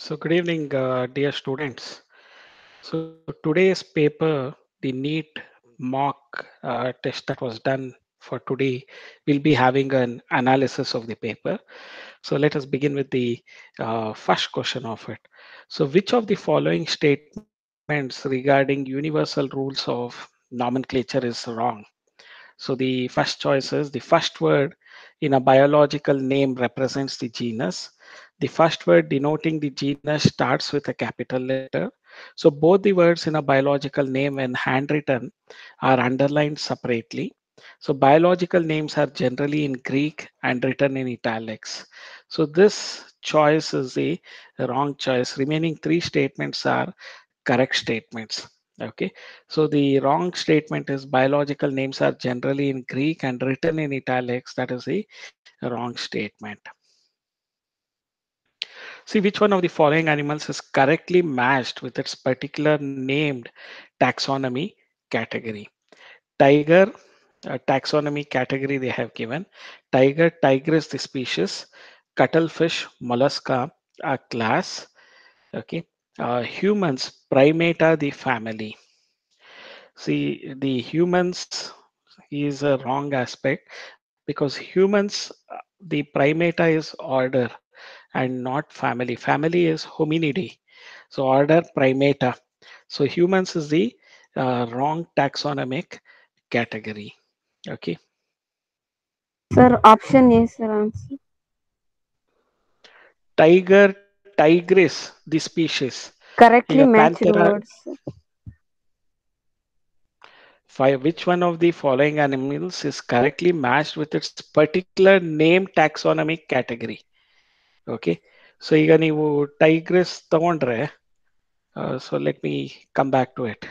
So good evening, dear students. So today's paper, the NEET mock test that was done for today, will be having an analysis of the paper. So let us begin with the first question of it. So which of the following statements regarding universal rules of nomenclature is wrong? So the first choice is the first word in a biological name represents the genus. The first word denoting the genus starts with a capital letter. So both the words in a biological name when handwritten are underlined separately. So biological names are generally in Greek and written in italics. So this choice is the wrong choice. Remaining three statements are correct statements. Okay, so the wrong statement is biological names are generally in Greek and written in italics. That is the wrong statement. See which one of the following animals is correctly matched with its particular named taxonomy category. Tiger, taxonomy category they have given. Tiger, tigris the species. Cuttlefish, mollusca, a class. Okay. Humans, primata the family. See, the humans is a wrong aspect because humans, the primata is order and not family. Family is hominidae. So order primata. So humans is the wrong taxonomic category. Okay. Sir, option A, sir, answer. Tiger, tigris, the species. ಈಗ Correctly matched Panthera, words. which one of the following animals is correctly matched with its particular name taxonomic category? Okay. So ಈಗ ನೀವು ಟೈಗ್ರೆಸ್ ತಗೊಂಡ್ರೆ so let me come back to it.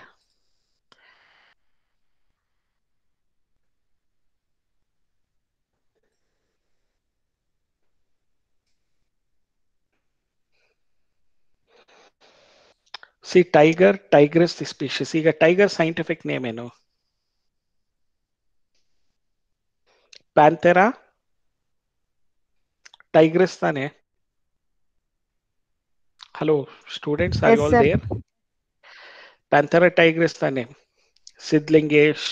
See tiger, tigress the species. ಈಗ tiger scientific name ಏನು? Panthera, tigress ತಾನೆ? Hello students, are you Yes, all sir. there? Panthera tigris ತಾನೆ? ಸಿದ್ಲಿಂಗೇಶ್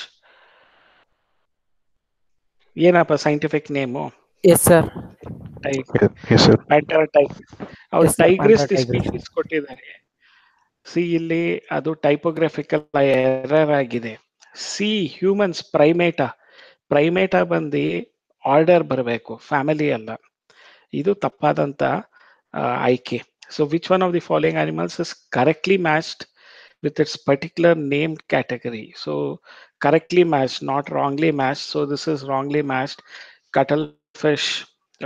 ಏನಪ್ಪ scientific name? Yes, sir. Yes, sir. Panthera tigris. ಅವ್ರು Yes, sir. tigress Panther the Tigris. species ಕೊಟ್ಟಿದ್ದಾರೆ. C ಇಲ್ಲಿ ಅದು ಟೈಪೋಗ್ರಫಿಕಲ್ error ಆಗಿದೆ. C humans ಪ್ರೈಮೇಟಾ ಬಂದು order ಬರಬೇಕು, ಫ್ಯಾಮಿಲಿ ಅಲ್ಲ. ಇದು ತಪ್ಪಾದಂತ ಆಯ್ಕೆ. So which one of the following animals is correctly matched with its particular named category? So correctly matched, not wrongly matched. So this is wrongly matched. Cuttlefish.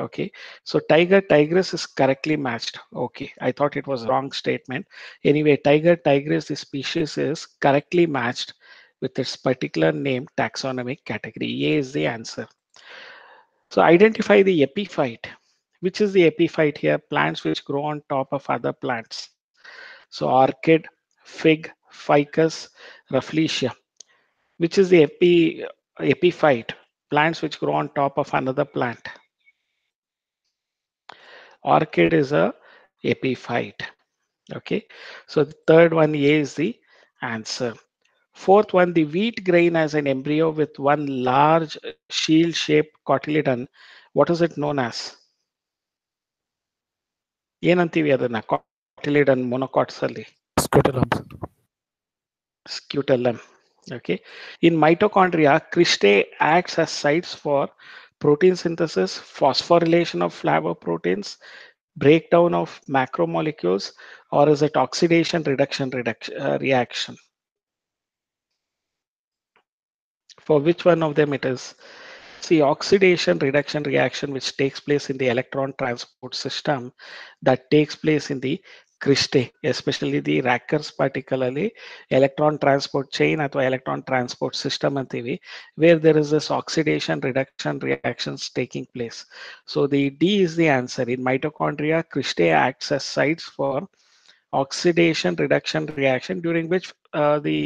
Okay. So tiger, tigress is correctly matched. Okay. I thought it was wrong statement. Anyway, tiger, tigress, the species is correctly matched with its particular name taxonomic category. A is the answer. So identify the epiphyte. Which is the epiphyte here? Plants which grow on top of other plants. So orchid, fig, ficus, rafflesia. Which is the epiphyte? Plants which grow on top of another plant. Orchid is a epiphyte. Okay. So the third one, A is the answer. Fourth one, the wheat grain as an embryo with one large shield-shaped cotyledon. What is it known as? ಏನಂತೀವಿ ಅದನ್ನ cotyledon monocots ಅಲ್ಲಿ? Scutellum. Scutellum. Okay. In mitochondria, cristae acts as sites for protein synthesis, phosphorylation of flavoproteins, breakdown of macromolecules, or is it oxidation reaction? For which one of them it is? See, oxidation reduction reaction which takes place in the electron transport system, that takes place in the cristae, especially the Rackers, particularly electron transport chain or electron transport system antivi, where there is this oxidation reduction reactions taking place. So the D is the answer. In mitochondria, cristae acts as sites for oxidation reduction reaction during which the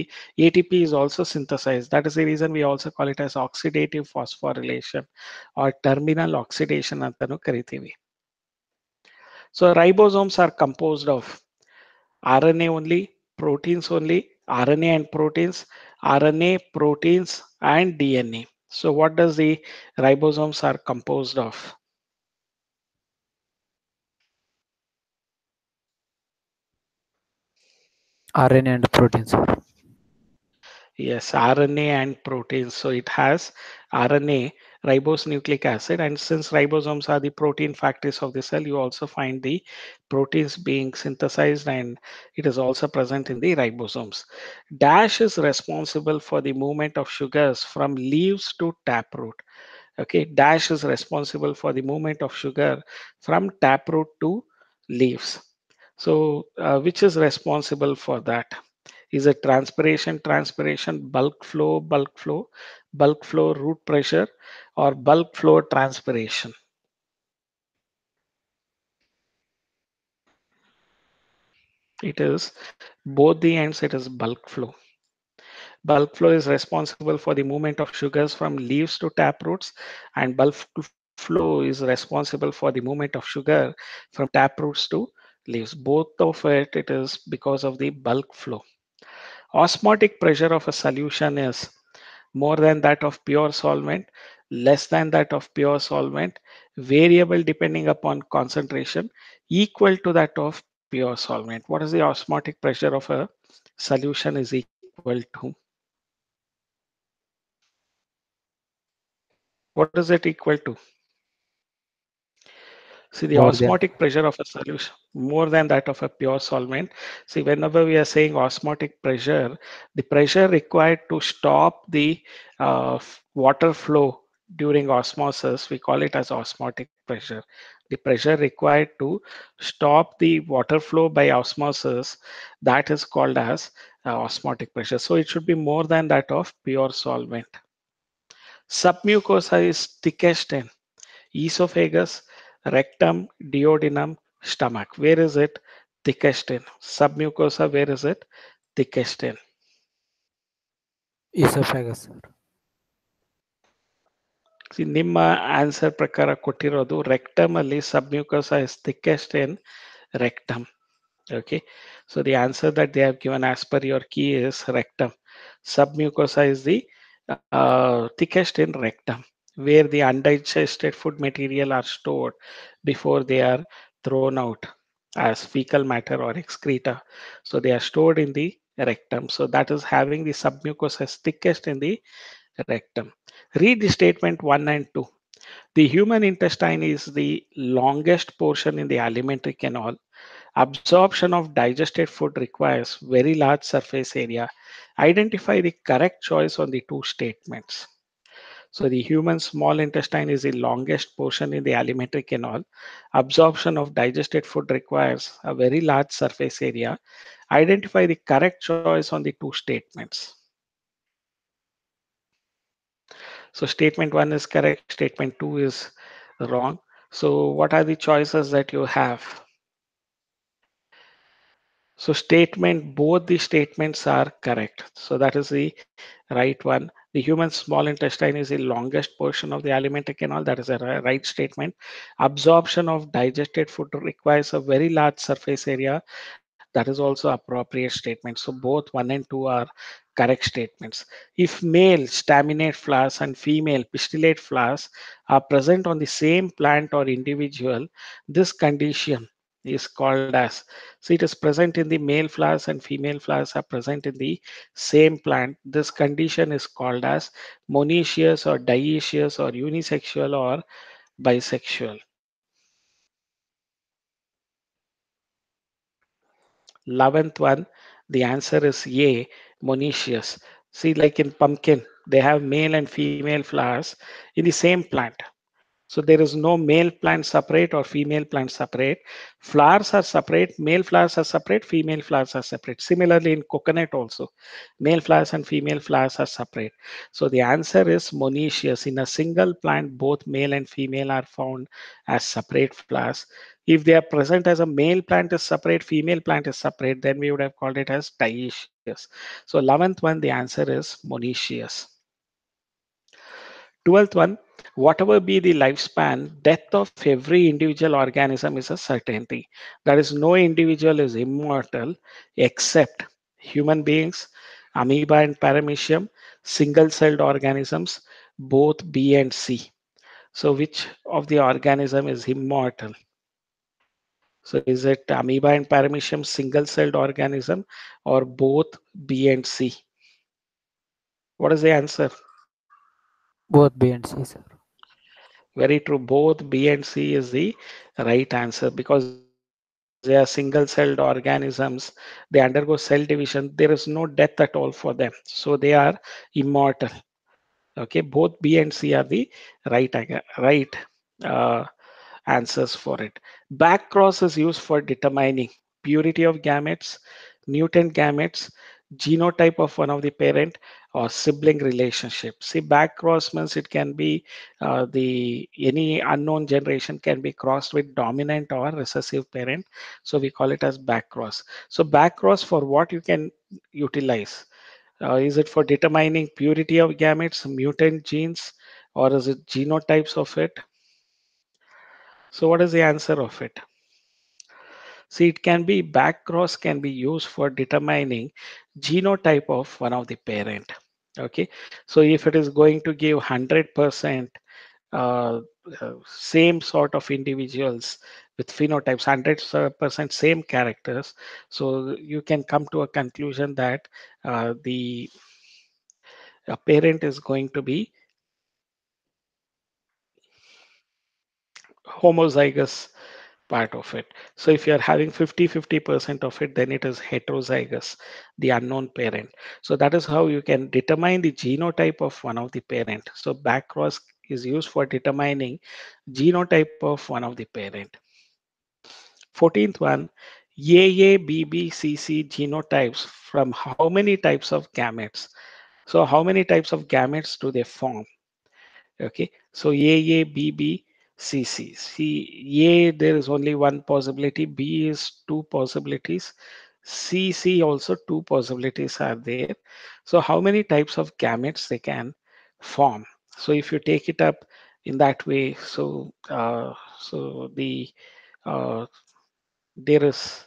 ATP is also synthesized. That is the reason we also call it as oxidative phosphorylation or terminal oxidation ಅಂತನೂ ಕರಿತೀವಿ. So ribosomes are composed of RNA only, proteins only, RNA and proteins, RNA, proteins, and DNA. So what does the ribosomes are composed of? RNA and protein, sir. Yes, RNA and proteins. So it has RNA, ribose nucleic acid, and since ribosomes are the protein factories of the cell, you also find the proteins being synthesized, and it is also present in the ribosomes. Dash is responsible for the movement of sugars from leaves to taproot. Okay, dash is responsible for the movement of sugar from taproot to leaves. So, which is responsible for that? Is it transpiration, bulk flow, root pressure, or bulk flow transpiration? It is both the ends, it is bulk flow. Bulk flow is responsible for the movement of sugars from leaves to taproots, and bulk flow is responsible for the movement of sugar from taproots to leaves. Both of it is because of the bulk flow. Osmotic pressure of a solution is more than that of pure solvent, less than that of pure solvent, variable depending upon concentration, equal to that of pure solvent. What is the osmotic pressure of a solution is equal to? What is it equal to? See, the More than osmotic pressure of a solution more than that of a pure solvent. See, whenever we are saying osmotic pressure, the pressure required to stop the water flow during osmosis, we call it as osmotic pressure. The pressure required to stop the water flow by osmosis, that is called as osmotic pressure. So it should be more than that of pure solvent. Submucosa is thickest in esophagus, rectum, duodenum, stomach. Where is it thickest in? Submucosa, where is it thickest in? esophagus, sir. See, ನಿಮ್ಮ answer ಪ್ರಕಾರ ಕೊಟ್ಟಿರೋದು rectum ಅಲ್ಲಿ submucosa is thickest in rectum. Okay, so the answer that they have given as per your key is rectum. Submucosa is the thickest in rectum, where the undigested food material are stored before they are thrown out as fecal matter or excreta. So they are stored in the rectum. So that is having the submucosa is thickest in the rectum. Read the statement 1 and 2. The human intestine is the longest portion in the alimentary canal. Absorption of digested food requires very large surface area. Identify the correct choice on the two statements. So the human small intestine is the longest portion in the alimentary canal. Absorption of digested food requires a very large surface area. Identify the correct choice on the two statements. So statement 1 is correct, statement 2 is wrong. So what are the choices that you have? So statement, both the statements are correct. So that is the right one. The human small intestine is the longest portion of the alimentary canal. That is a right statement. Absorption of digested food requires a very large surface area. That is also appropriate statement. So both 1 and 2 are correct statements. If male staminate flowers and female pistillate flowers are present on the same plant or individual, this condition is called as, so it is present in the male flowers and female flowers are present in the same plant. This condition is called as monoecious or dioecious or unisexual or bisexual. 11th one, the answer is A, monoecious. See, like in pumpkin, they have male and female flowers in the same plant. So there is no male plant separate or female plant separate. Flowers are separate, male flowers are separate, female flowers are separate. Similarly in coconut also, male flowers and female flowers are separate. So the answer is monoecious. In a single plant, both male and female are found as separate flowers. If they are present as a male plant is separate, female plant is separate, then we would have called it as dioecious. So 11th one, the answer is monoecious. 12th one, whatever be the lifespan, death of every individual organism is a certainty. That is, no individual is immortal except human beings, amoeba and paramecium, single celled organisms, both B and C. So, which of the organism is immortal? So, is it amoeba and paramecium, single celled organism, or both B and C? What is the answer? Both B and C, sir. Very true. Both B and C is the right answer because they are single celled organisms. They undergo cell division. There is no death at all for them. So they are immortal. Okay. Both B and C are the right uh, answers for it. Backcross is used for determining purity of gametes, mutant gametes, genotype of one of the parent, or sibling relationship. See, backcross means it can be the any unknown generation can be crossed with dominant or recessive parent. So we call it as backcross. So backcross for what you can utilize. Is it for determining purity of gametes, mutant genes, or is it genotypes of it? So what is the answer of it? See, it can be backcross can be used for determining genotype of one of the parent. Okay, so if it is going to give 100% uh, same sort of individuals with phenotypes, 100% same characters, so you can come to a conclusion that the parent is going to be homozygous part of it. So if you're having 50-50% of it, then it is heterozygous, the unknown parent. So that is how you can determine the genotype of one of the parent. So backcross is used for determining genotype of one of the parent. 14th one, AABBCC genotypes from how many types of gametes? So how many types of gametes do they form? Okay, so A, B, B, C, C. C, A, there is only one possibility. B is two possibilities. C, C also two possibilities are there. So how many types of gametes they can form? So if you take it up in that way, so uh, there is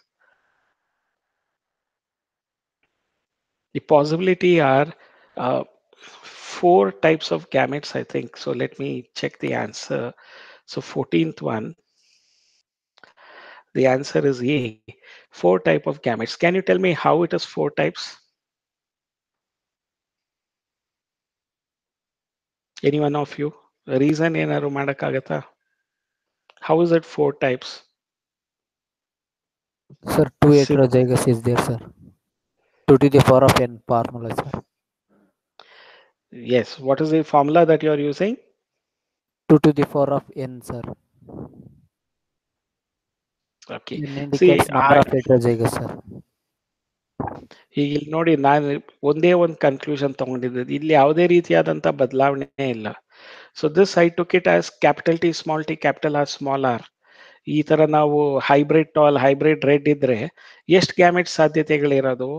the possibility are uh, four types of gametes, I think. So let me check the answer. So 14th one, the answer is A, four type of gametes. Can you tell me how it is four types? Any one of you? Reason ಏನಾದ್ರು ಮಾಡಕ್ಕಾಗತ್ತಾ? How is it four types? Sir, two Sim- heterozygous is there, sir. 2 to the power of n formula, sir. yes. What is the formula that you are using? 2 to the power of n, sir. Okay. N See, indicates number of heterozygous, sir. ಈಗ ಇಲ್ಲಿ ನೋಡಿ ನಾನು ಒಂದೇ ಒಂದು conclusion ತಗೊಂಡಿದ್ದು ಇಲ್ಲಿ ಯಾವುದೇ ರೀತಿಯಾದಂತ ಬದಲಾವಣೆ ಇಲ್ಲ. So this I took it as capital T small t capital R small r. ಈ ತರ ನಾವು ಹೈಬ್ರಿಡ್ ಟಾಲ್ ಹೈಬ್ರಿಡ್ ರೆಡ್ ಇದ್ರೆ ಎಷ್ಟು ಗ್ಯಾಮೆಟ್ ಸಾಧ್ಯತೆಗಳಿರೋದು?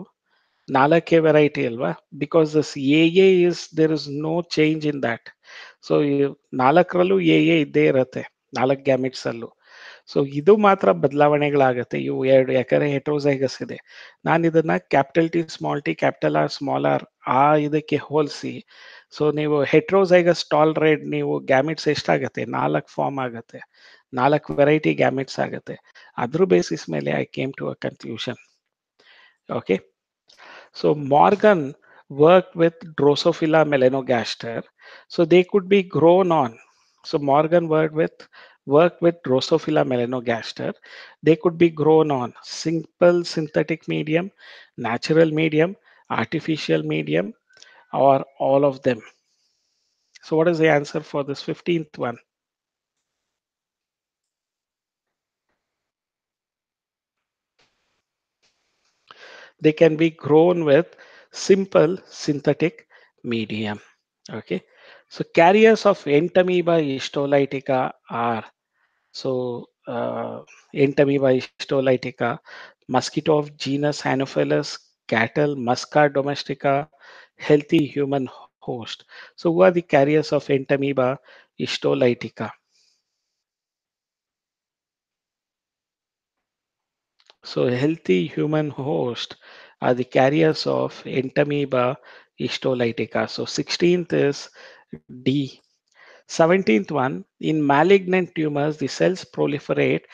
ನಾಲ್ಕೇ ವೆರೈಟಿ ಅಲ್ವಾ? Because this A is there is no change in that. So ನಾಲ್ಕರಲ್ಲೂ A ಇದ್ದೇ ಇರತ್ತೆ, ನಾಲ್ಕು ಗ್ಯಾಮೆಟ್ಸ್ ಅಲ್ಲೂ. ಸೊ ಇದು ಮಾತ್ರ ಬದಲಾವಣೆಗಳಾಗತ್ತೆ ಇವು ಎರಡು, ಯಾಕಂದ್ರೆ ಹೆಟ್ರೋಸೈಗಸ್ ಇದೆ. ನಾನು ಇದನ್ನ capital T small t capital R small r ಆ ಇದಕ್ಕೆ ಹೋಲಿಸಿ, ಸೊ ನೀವು ಹೆಟ್ರೋಸೈಗಸ್ ಟಾಲ್ ರೆಡ್ ನೀವು ಗ್ಯಾಮೆಟ್ಸ್ ಎಷ್ಟಾಗತ್ತೆ? ನಾಲ್ಕು ಫಾರ್ಮ್ ಆಗತ್ತೆ, ನಾಲ್ಕು ವೆರೈಟಿ ಗ್ಯಾಮೆಟ್ಸ್ ಆಗತ್ತೆ. ಅದ್ರ ಬೇಸಿಸ್ ಮೇಲೆ I came to a conclusion. Okay, so Morgan worked with Drosophila melanogaster. So they could be grown on. So Morgan worked with Drosophila melanogaster. They could be grown on simple synthetic medium, natural medium, artificial medium, or all of them. So what is the answer for this 15th one? They can be grown with simple synthetic medium. Okay, so carriers of Entamoeba histolytica are Entamoeba histolytica, mosquito of genus Anopheles, cattle, Musca domestica, healthy human host. So who are the carriers of entamoeba histolytica? So healthy human host are the carriers of entamoeba histolytica. So 16th is D. 17th one, in malignant tumors, the cells proliferate,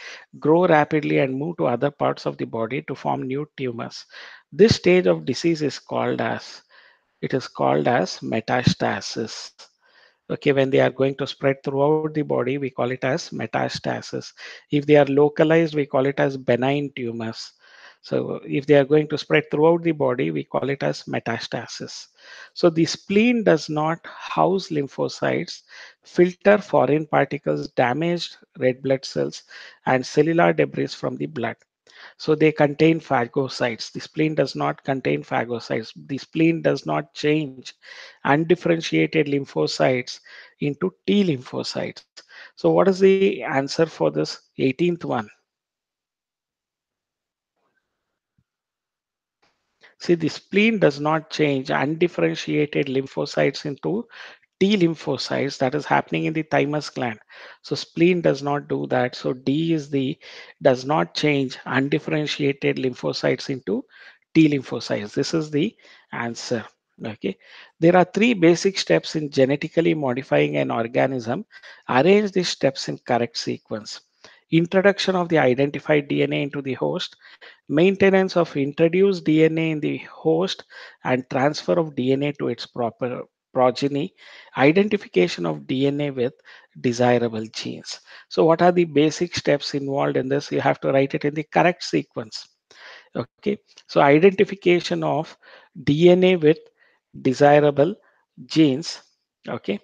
grow rapidly, and move to other parts of the body to form new tumors. This stage of disease is called as metastasis. Okay, when they are going to spread throughout the body, we call it as metastasis. If they are localized, we call it as benign tumors. So if they are going to spread throughout the body, we call it as metastasis. So the spleen does not house lymphocytes, filter foreign particles, damaged red blood cells, and cellular debris from the blood. So they contain phagocytes. The spleen does not contain phagocytes. The spleen does not change undifferentiated lymphocytes into T lymphocytes. So what is the answer for this 18th one? See, the spleen does not change undifferentiated lymphocytes into T lymphocytes. That is happening in the thymus gland. So spleen does not do that. So D is the does not change undifferentiated lymphocytes into T lymphocytes. This is the answer. Okay. There are three basic steps in genetically modifying an organism. Arrange these steps in correct sequence. Introduction of the identified DNA into the host, maintenance of introduced DNA in the host, and transfer of DNA to its proper progeny, identification of DNA with desirable genes. So what are the basic steps involved in this? You have to write it in the correct sequence. Okay, so identification of DNA with desirable genes. Okay,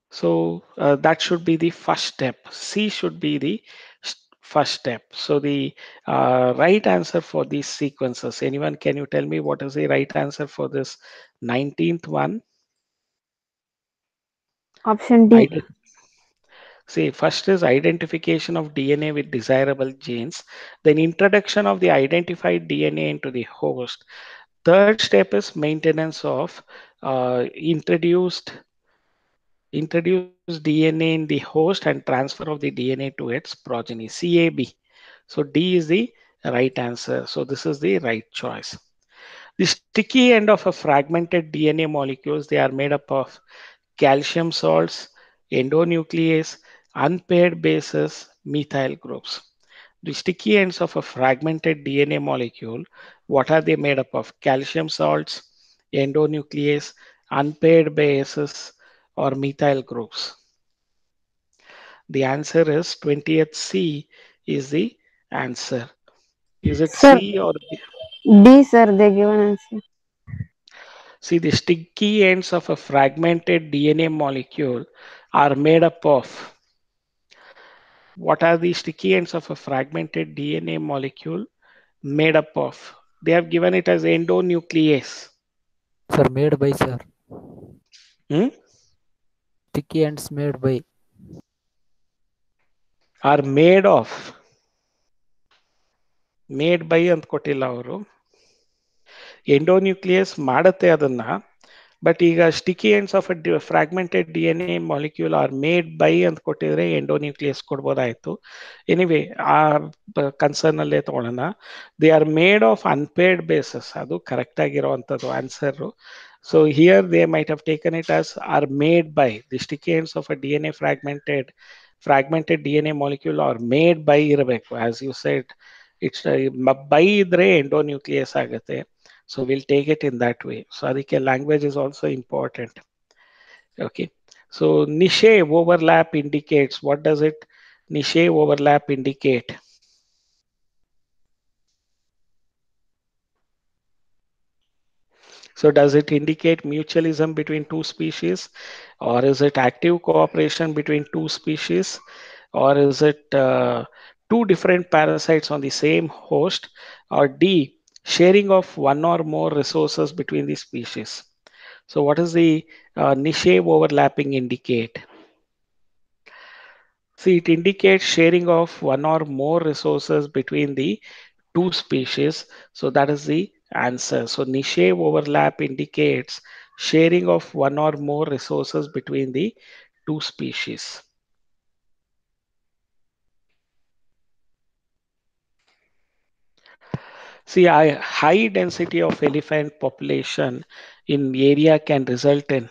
so that should be the first step. C should be the first step. So the right answer for these sequences, anyone, can you tell me what is the right answer for this 19th one? Option D. Ide- See, first is identification of DNA with desirable genes, then introduction of the identified DNA into the host. Third step is maintenance of introduce DNA in the host and transfer of the DNA to its progeny, CAB. So D is the right answer. So this is the right choice. The sticky end of a fragmented DNA molecules, they are made up of calcium salts, endonuclease, unpaired bases, methyl groups. The sticky ends of a fragmented DNA molecule, what are they made up of? Calcium salts, endonuclease, unpaired bases, or methyl groups? The answer is 20th C is the answer. Is it Sir, C or B? D, sir, they given answer. See, the sticky ends of a fragmented DNA molecule are made up of, what are the sticky ends of a fragmented DNA molecule made up of? They have given it as endonuclease. Sir, made by sir. Hmm? Sticky ends made by. Are made by ಅಂತ ಕೊಟ್ಟಿಲ್ಲ ಅವರು. ಎಂಡೋನ್ಯೂಕ್ಲಿಯಸ್ ಮಾಡುತ್ತೆ ಅದನ್ನ, but ಈಗ sticky ends of fragmented D N A molecule are made by ಅಂತ ಕೊಟ್ಟಿದ್ರೆ endonuclease ಕೊಡ್ಬೋದಾಯ್ತು. Anyway ಆ ಕನ್ಸರ್ನ್ ಅಲ್ಲೇ ತಗೊಳ್ಳೋಣ. They are made of unpaired bases, ಅದು ಕರೆಕ್ಟ್ ಆಗಿರುವಂಥದ್ದು answer. So here they might have taken it as are made by the sticky ends of a D N A fragmented D N A molecule are made by ಇರಬೇಕು. As you said, it's by ಇದ್ರೆ endonuclease ಆಗುತ್ತೆ. So we'll take it in that way. So adike language is also important. Okay. So niche overlap indicates, what does it niche overlap indicate? So does it indicate mutualism between two species, or is it active cooperation between two species, or is it two different parasites on the same host, or D, sharing of one or more resources between the species? So what is the niche overlapping indicate? See, it indicates sharing of one or more resources between the two species. So that is the answer. So niche overlap indicates sharing of one or more resources between the two species. See, a high density of elephant population in area can result in,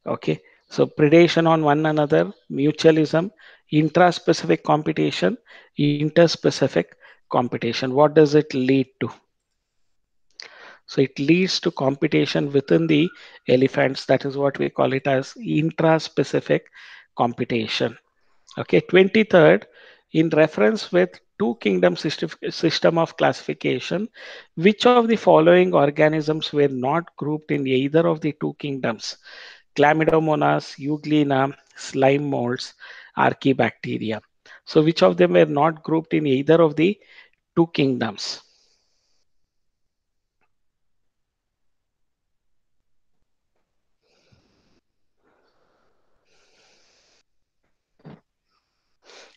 okay, so predation on one another, mutualism, intra-specific competition, interspecific competition. What does it lead to? So it leads to competition within the elephants. That is what we call it as intra-specific competition. Okay, 23rd, in reference with two kingdom system of classification, which of the following organisms were not grouped in either of the two kingdoms? Chlamydomonas, Euglena, slime molds, Archaebacteria. So which of them were not grouped in either of the two kingdoms?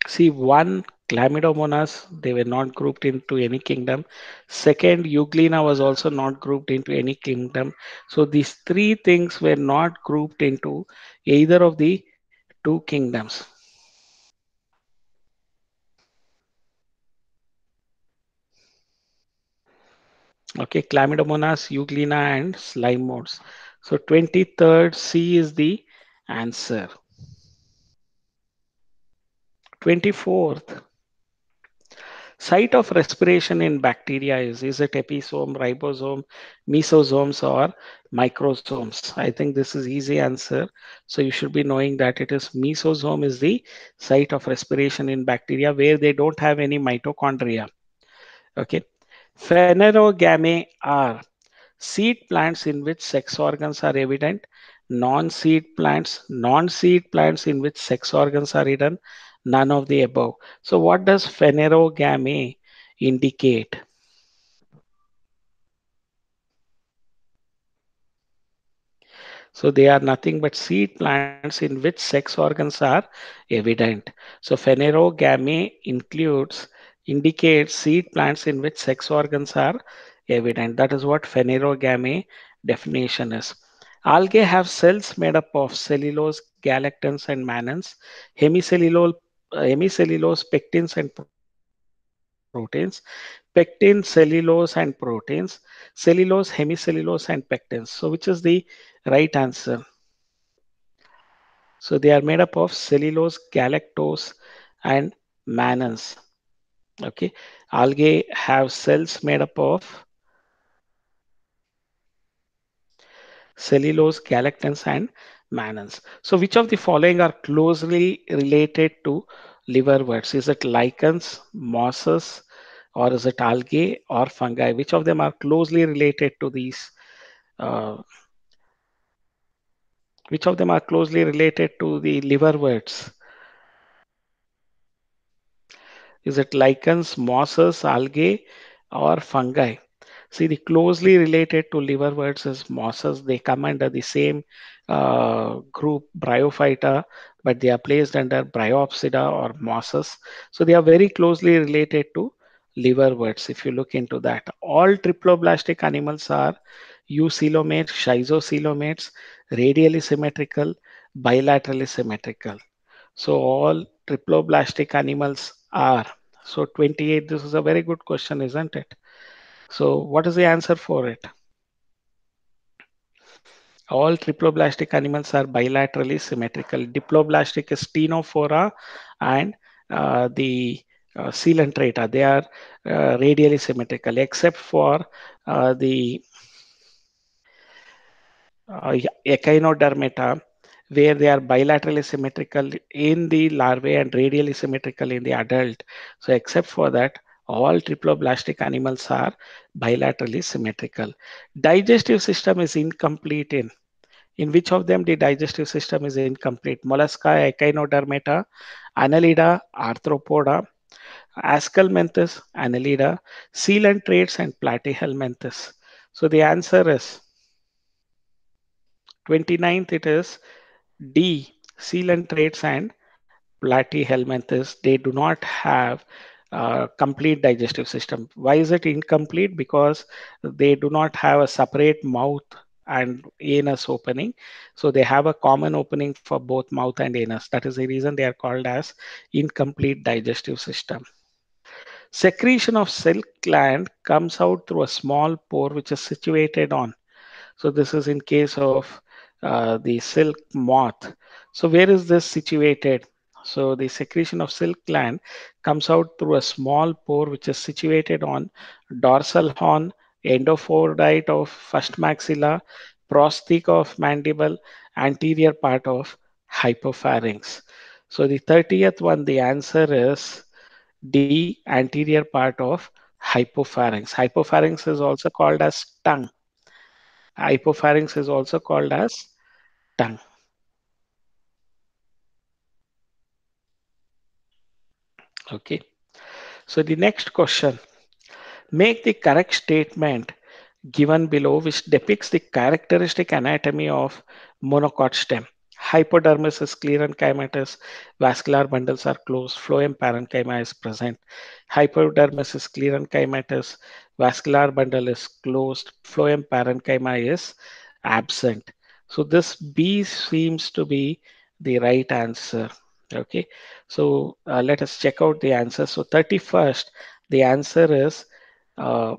See, one, Chlamydomonas, they were not grouped into any kingdom. Second, Euglena was also not grouped into any kingdom. So these three things were not grouped into either of the two kingdoms. Okay, Chlamydomonas, Euglena, and slime modes. So 23rd C is the answer. 24th, site of respiration in bacteria is it episome, ribosome, mesosomes, or microsomes? I think this is easy answer. So you should be knowing that it is mesosome is the site of respiration in bacteria where they don't have any mitochondria. Okay. Phanerogamae are seed plants in which sex organs are evident, non-seed plants in which sex organs are hidden, none of the above. So what does phanerogamy indicate? So they are nothing but seed plants in which sex organs are evident. So phanerogamy indicates seed plants in which sex organs are evident. That is what phanerogamy definition is. Algae have cells made up of cellulose, galactans, and mannans, hemicellulose, hemicellulose pectins and proteins, pectin, cellulose, and proteins, cellulose, hemicellulose, and pectins. So which is the right answer? So they are made up of cellulose, galactose, and mannans. Okay, algae have cells made up of cellulose, galactans, and mannans. So which of the following are closely related to liverworts? Is it lichens, mosses, or is it algae or fungi? Which of them are closely related to these? Uh, which of them are closely related to the liverworts? Is it lichens, mosses, algae, or fungi? See, the closely related to liverworts is mosses. They come under the same group, Bryophyta, but they are placed under Bryopsida or mosses. So they are very closely related to liverworts. If you look into that, all triploblastic animals are eucoelomates, schizocoelomates, radially symmetrical, bilaterally symmetrical. So all triploblastic animals are. So 28, this is a very good question, isn't it? So what is the answer for it? All triploblastic animals are bilaterally symmetrical. Diploblastic is Ctenophora and the Coelenterata. They are radially symmetrical, except for the Echinodermata, where they are bilaterally symmetrical in the larvae and radially symmetrical in the adult. So except for that, all triploblastic animals are bilaterally symmetrical. Digestive system is incomplete in which of them the digestive system is incomplete? Mollusca, Echinodermata, Annelida, Arthropoda, Ascalmenthus, Annelida, Coelentrates, and Platyhelminthes. So the answer is 29th, it is D, Coelentrates and Platyhelminthes. They do not have complete digestive system. Why is it incomplete? Because they do not have a separate mouth and anus opening. So they have a common opening for both mouth and anus. That is the reason they are called as incomplete digestive system. Secretion of silk gland comes out through a small pore which is situated on. So this is in case of the silk moth. So where is this situated? So the secretion of silk gland comes out through a small pore which is situated on dorsal horn, endophordyte of first maxilla, prosthetic of mandible, anterior part of hypopharynx. So the 30th one, the answer is D, anterior part of hypopharynx. Hypopharynx is also called as tongue. Hypopharynx is also called as tongue. Okay. So the next question, make the correct statement given below which depicts the characteristic anatomy of monocot stem. Hypodermis is clear and chymatous. Vascular bundles are closed. Phloem parenchyma is present. Hypodermis is clear and chymatous. Vascular bundle is closed. Phloem parenchyma is absent. So this B seems to be the right answer. Okay. So let us check out the answer. So 31st, the answer is uh,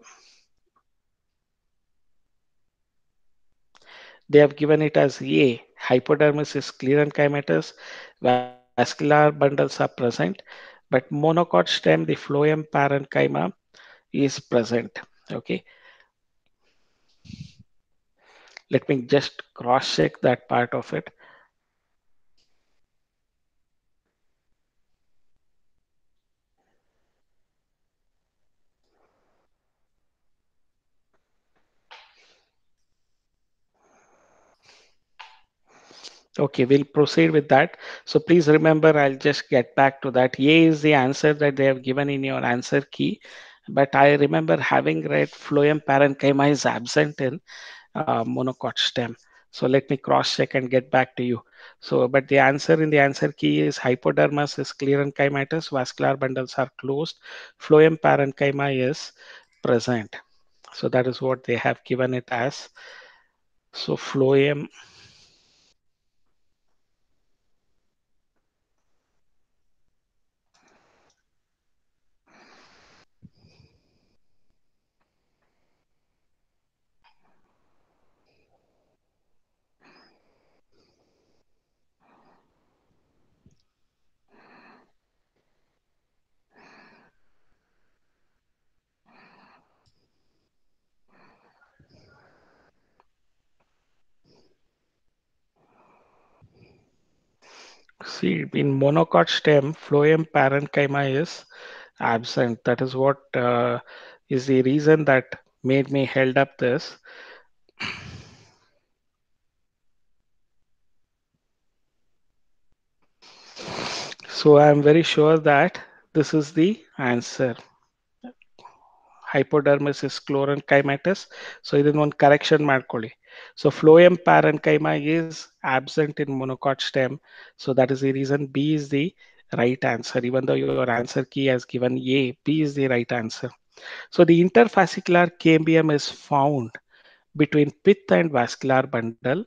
they have given it as A. Hypodermis is clear and chymatous. Vascular bundles are present, but monocot stem, the phloem parenchyma, is present. Okay. Let me just cross check that part of it. Okay, we'll proceed with that. So please remember, I'll just get back to that. A is the answer that they have given in your answer key. But I remember having read phloem parenchyma is absent in monocot stem. So let me cross check and get back to you. So, but the answer in the answer key is hypodermis is clear and chymatous, vascular bundles are closed, phloem parenchyma is present. So that is what they have given it as. So phloem. See, in monocot stem, phloem parenchyma is absent. That is what is the reason that made me held up this. So I am very sure that this is the answer. Hypodermis is chloronchymatous. So ಇದನ್ನ ಒಂದು correction ಮಾಡ್ಕೊಳ್ಳಿ. So phloem parenchyma is absent in monocot stem. So that is the reason B is the right answer. Even though your answer key has given A, B is the right answer. So the interfascicular cambium is found between pith and vascular bundle.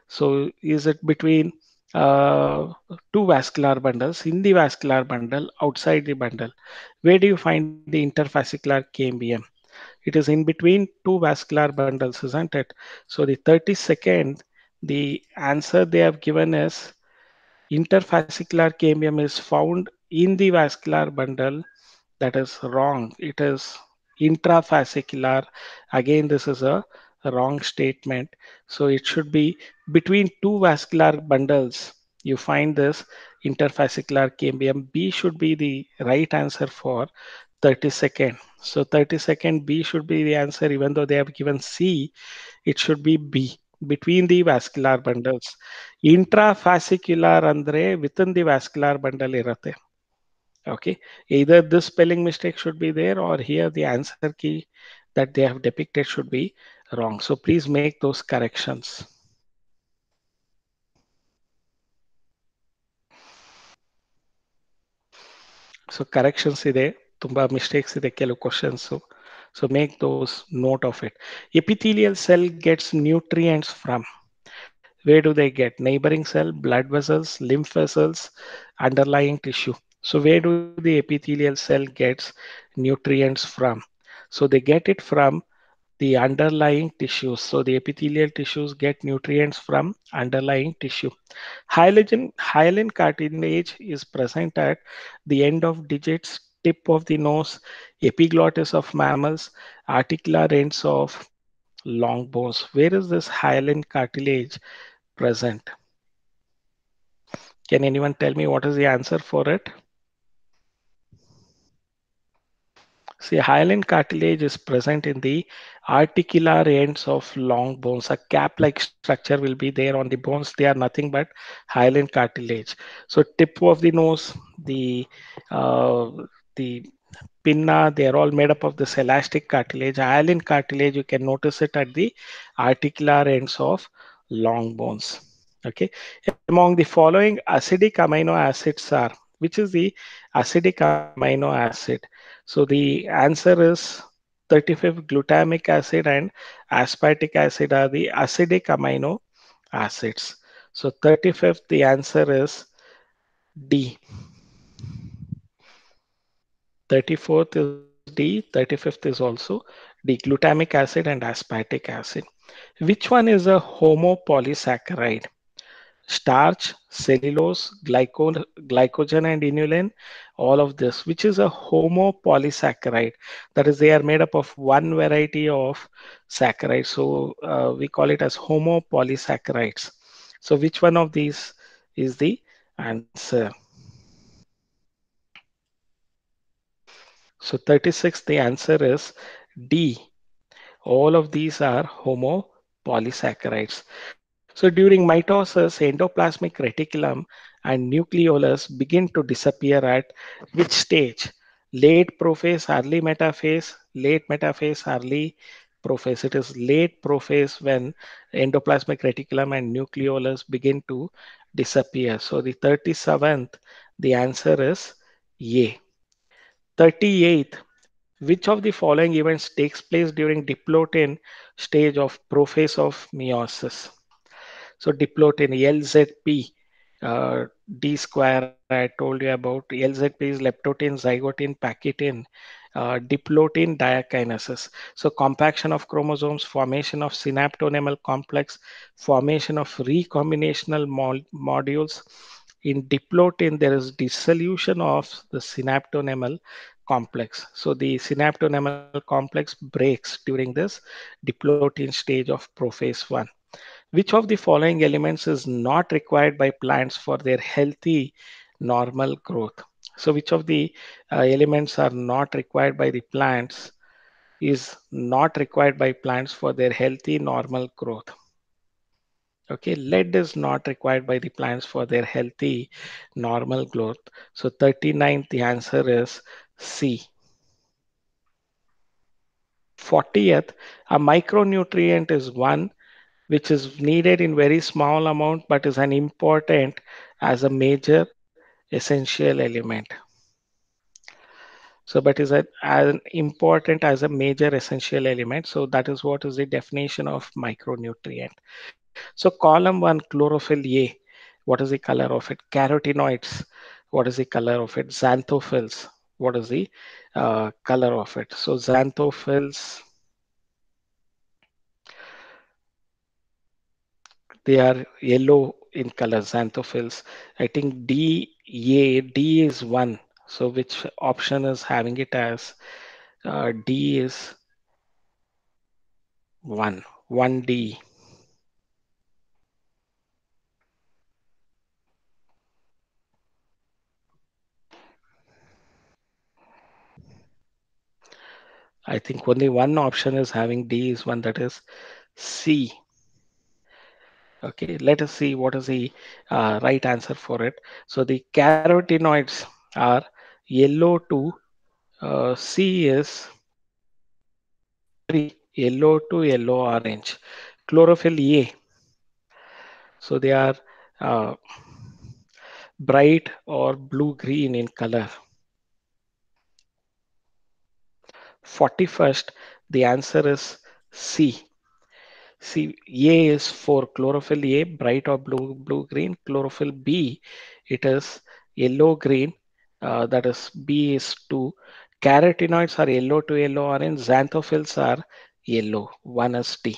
So is it between uh, two vascular bundles, in the vascular bundle, outside the bundle? Where do you find the interfascicular cambium? It is in between two vascular bundles, isn't it? So the 32nd, the answer they have given is interfascicular cambium is found in the vascular bundle. That is wrong. It is intrafascicular. Again, this is a wrong statement. So it should be between two vascular bundles. You find this interfascicular cambium. B should be the right answer for 32nd. So 32nd B should be the answer, even though they have given C, it should be B, between the vascular bundles. Intrafascicular andre within the vascular bundle irate. Okay, either this spelling mistake should be there, or here the answer key that they have depicted should be wrong. So please make those corrections. So corrections ಇದೆ ತುಂಬಾ mistakes ಇದೆ ಕೆಲವು questions. So make those note of it. Epithelial cell gets nutrients from. Where do they get? Neighboring cell, blood vessels, lymph vessels, underlying tissue. So where do the epithelial cell gets nutrients from? So they get it from the underlying tissues. So the epithelial tissues get nutrients from underlying tissue. Hyaline cartilage is present at the end of digits, tip of the nose, epiglottis of mammals, articular ends of long bones. Where is this hyaline cartilage present? Can anyone tell me what is the answer for it? See, hyaline cartilage is present in the articular ends of long bones. A cap-like structure will be there on the bones. They are nothing but hyaline cartilage. So tip of the nose, uh, the pinna, they are all made up of this elastic cartilage. Hyaline cartilage, you can notice it at the articular ends of long bones. Okay. Among the following acidic amino acids are, which is the acidic amino acid? So the answer is 35th glutamic acid and aspartic acid are the acidic amino acids. So 35th, the answer is D. 34th is D, 35th is also D, glutamic acid and aspartic acid. Which one is a homopolysaccharide? Starch, cellulose, glycogen, and inulin, all of this, which is a homopolysaccharide. That is, they are made up of one variety of saccharide. So we call it as homopolysaccharides. So which one of these is the answer? So 36, the answer is D. All of these are homopolysaccharides. So during mitosis, endoplasmic reticulum and nucleolus begin to disappear at which stage? Late prophase, early metaphase, late metaphase, early prophase. It is late prophase when endoplasmic reticulum and nucleolus begin to disappear. So the 37th, the answer is A. 38th, which of the following events takes place during diplotin stage of prophase of meiosis? So diplotin, LZP, D square, I told you about. LZP is leptotin, zygotin, pakitin, diplotin diakinesis. So compaction of chromosomes, formation of synaptonemal complex, formation of recombinational modules. In diplotin, there is dissolution of the synaptonemal complex. So the synaptonemal complex breaks during this diplotin stage of prophase 1. Which of the following elements is not required by plants for their healthy normal growth? So which of the elements are not required by the plants is not required by plants for their healthy normal growth? Okay, lead is not required by the plants for their healthy normal growth. So 39th, the answer is C. 40th, a micronutrient is one which is needed in very small amount but is an important as a major essential element. So but is an important as a major essential element. So that is what is the definition of micronutrient. So column 1, chlorophyll A, what is the color of it? Carotenoids, what is the color of it? Xanthophylls, what is the color of it? So xanthophylls, they are yellow in color, xanthophylls. I think D is one. So which option is having it as D is one, 1D. I think only one option is having D is one, that is C. Okay, let us see what is the right answer for it. So the carotenoids are yellow to C is yellow to yellow orange. Chlorophyll A, so they are uh, bright or blue green in color. 41st, the answer is C. See, A is for chlorophyll A, bright or blue green. Chlorophyll B, it is yellow green. That is B is 2. Carotenoids are yellow to yellow orange. Xanthophylls are yellow. 1 is D.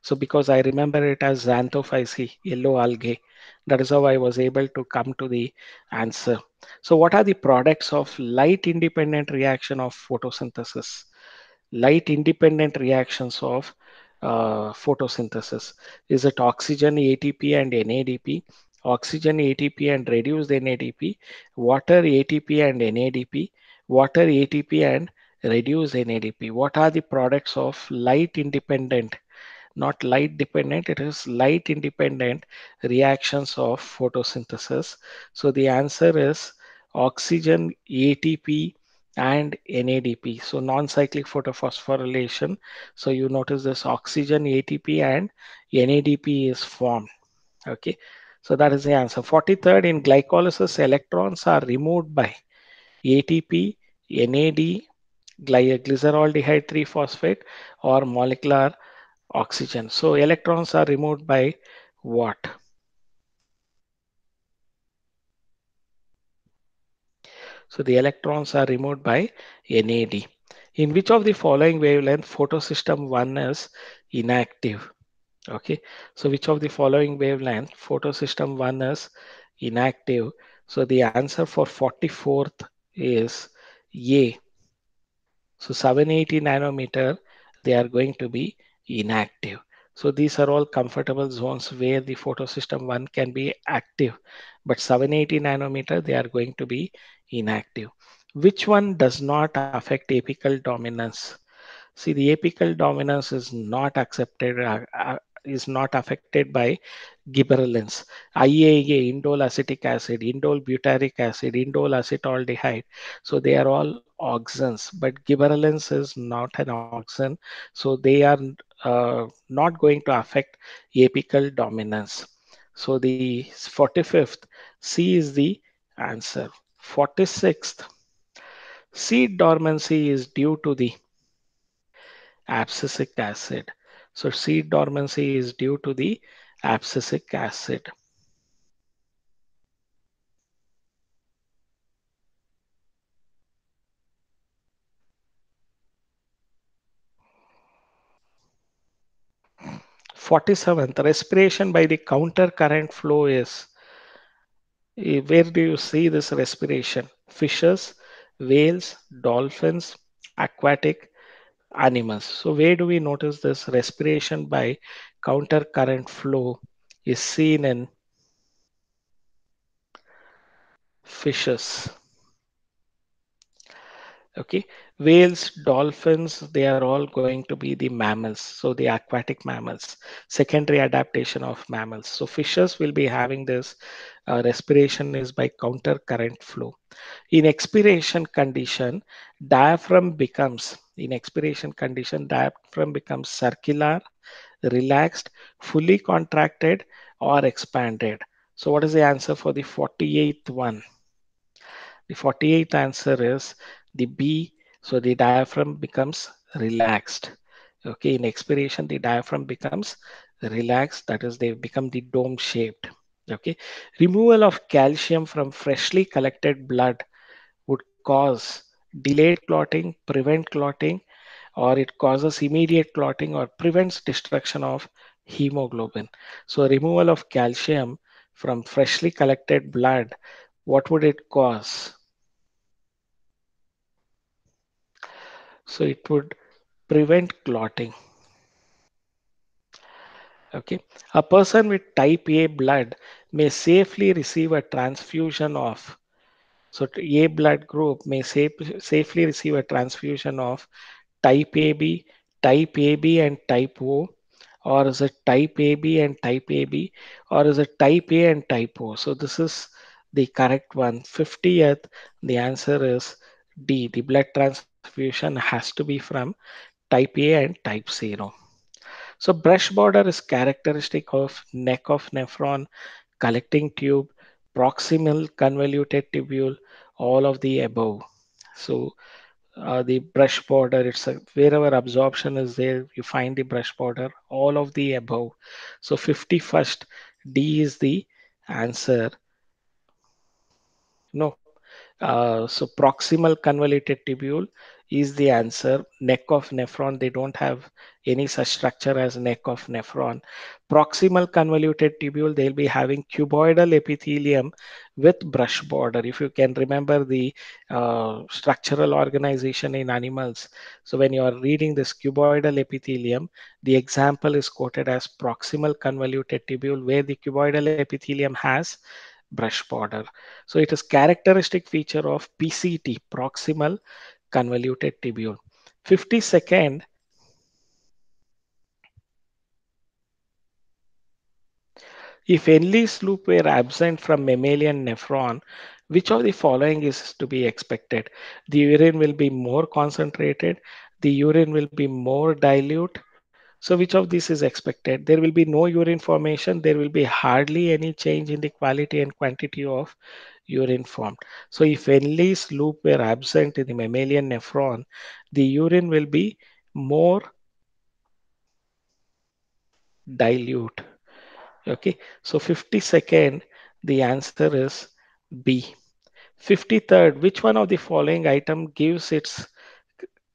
So because I remember it as xanthophyceae, yellow algae, that is how I was able to come to the answer. So what are the products of light independent reaction of photosynthesis? Light independent reactions of photosynthesis. Is it oxygen, ATP and NADP, oxygen, ATP and reduced NADP, water, ATP and NADP, water, ATP and reduced NADP? What are the products of light independent, not light dependent, it is light independent reactions of photosynthesis? So the answer is oxygen, ATP and NADP. So non-cyclic photophosphorylation. So you notice this oxygen, ATP and NADP is formed. Okay. So that is the answer. 43rd, in glycolysis, electrons are removed by ATP, NAD, glyceraldehyde 3 phosphate or molecular oxygen. So electrons are removed by what? So the electrons are removed by NAD. In which of the following wavelength photosystem 1 is inactive? Okay. So which of the following wavelength photosystem 1 is inactive? So the answer for 44th is A. So 780 nanometer, they are going to be inactive. So these are all comfortable zones where the photosystem 1 can be active, but 780 nanometer, they are going to be inactive. Which one does not affect apical dominance? See, the apical dominance is not accepted, is not affected by gibberellins. IAA, indole acetic acid, indole butyric acid, indole acetaldehyde. So they are all auxins, but gibberellins is not an auxin. So they are not going to affect apical dominance. So the 45th, C is the answer. 46th, seed dormancy is due to the abscisic acid. So seed dormancy is due to the abscisic acid. 47th, respiration by the counter current flow is, where do you see this respiration? Fishes, whales, dolphins, aquatic animals. So where do we notice this respiration by counter current flow is seen in fishes? Okay, whales, dolphins, they are all going to be the mammals, so the aquatic mammals, secondary adaptation of mammals. So fishes will be having this respiration is by counter current flow. In expiration condition, diaphragm becomes circular, relaxed, fully contracted or expanded. So what is the answer for the 48th one? The 48th answer is the B. So the diaphragm becomes relaxed. Okay, in expiration, the diaphragm becomes relaxed. That is, they become the dome shaped. Okay, removal of calcium from freshly collected blood would cause delayed clotting, prevent clotting, or it causes immediate clotting or prevents destruction of hemoglobin. So removal of calcium from freshly collected blood, what would it cause? So it would prevent clotting. Okay. A person with type A blood may safely receive a transfusion of, so A blood group may safely receive a transfusion of type AB, type AB and type O, or is it type AB and type AB, or is it type A and type O? So this is the correct one. 50th, the answer is D. The blood transfusion has to be from type A and type 0. So brush border is characteristic of neck of nephron, collecting tube, proximal convoluted tubule, all of the above. So the brush border. It's wherever absorption is there, you find the brush border. All of the above. So 51st D is the answer. No. So proximal convoluted tubule is the answer. Neck of nephron, they don't have any such structure as neck of nephron. Proximal convoluted tubule, they'll be having cuboidal epithelium with brush border. If you can remember the structural organization in animals. So when you are reading this cuboidal epithelium, the example is quoted as proximal convoluted tubule where the cuboidal epithelium has brush border. So it is characteristic feature of PCT, proximal convoluted tubule. 52nd, if Henle's loop were absent from mammalian nephron, which of the following is to be expected? The urine will be more concentrated, the urine will be more dilute. So which of these is expected? There will be no urine formation. There will be hardly any change in the quality and quantity of urine formed. So if Henle's loop were absent in the mammalian nephron, the urine will be more dilute. Okay, so 52nd, the answer is B. 53rd, which one of the following item gives its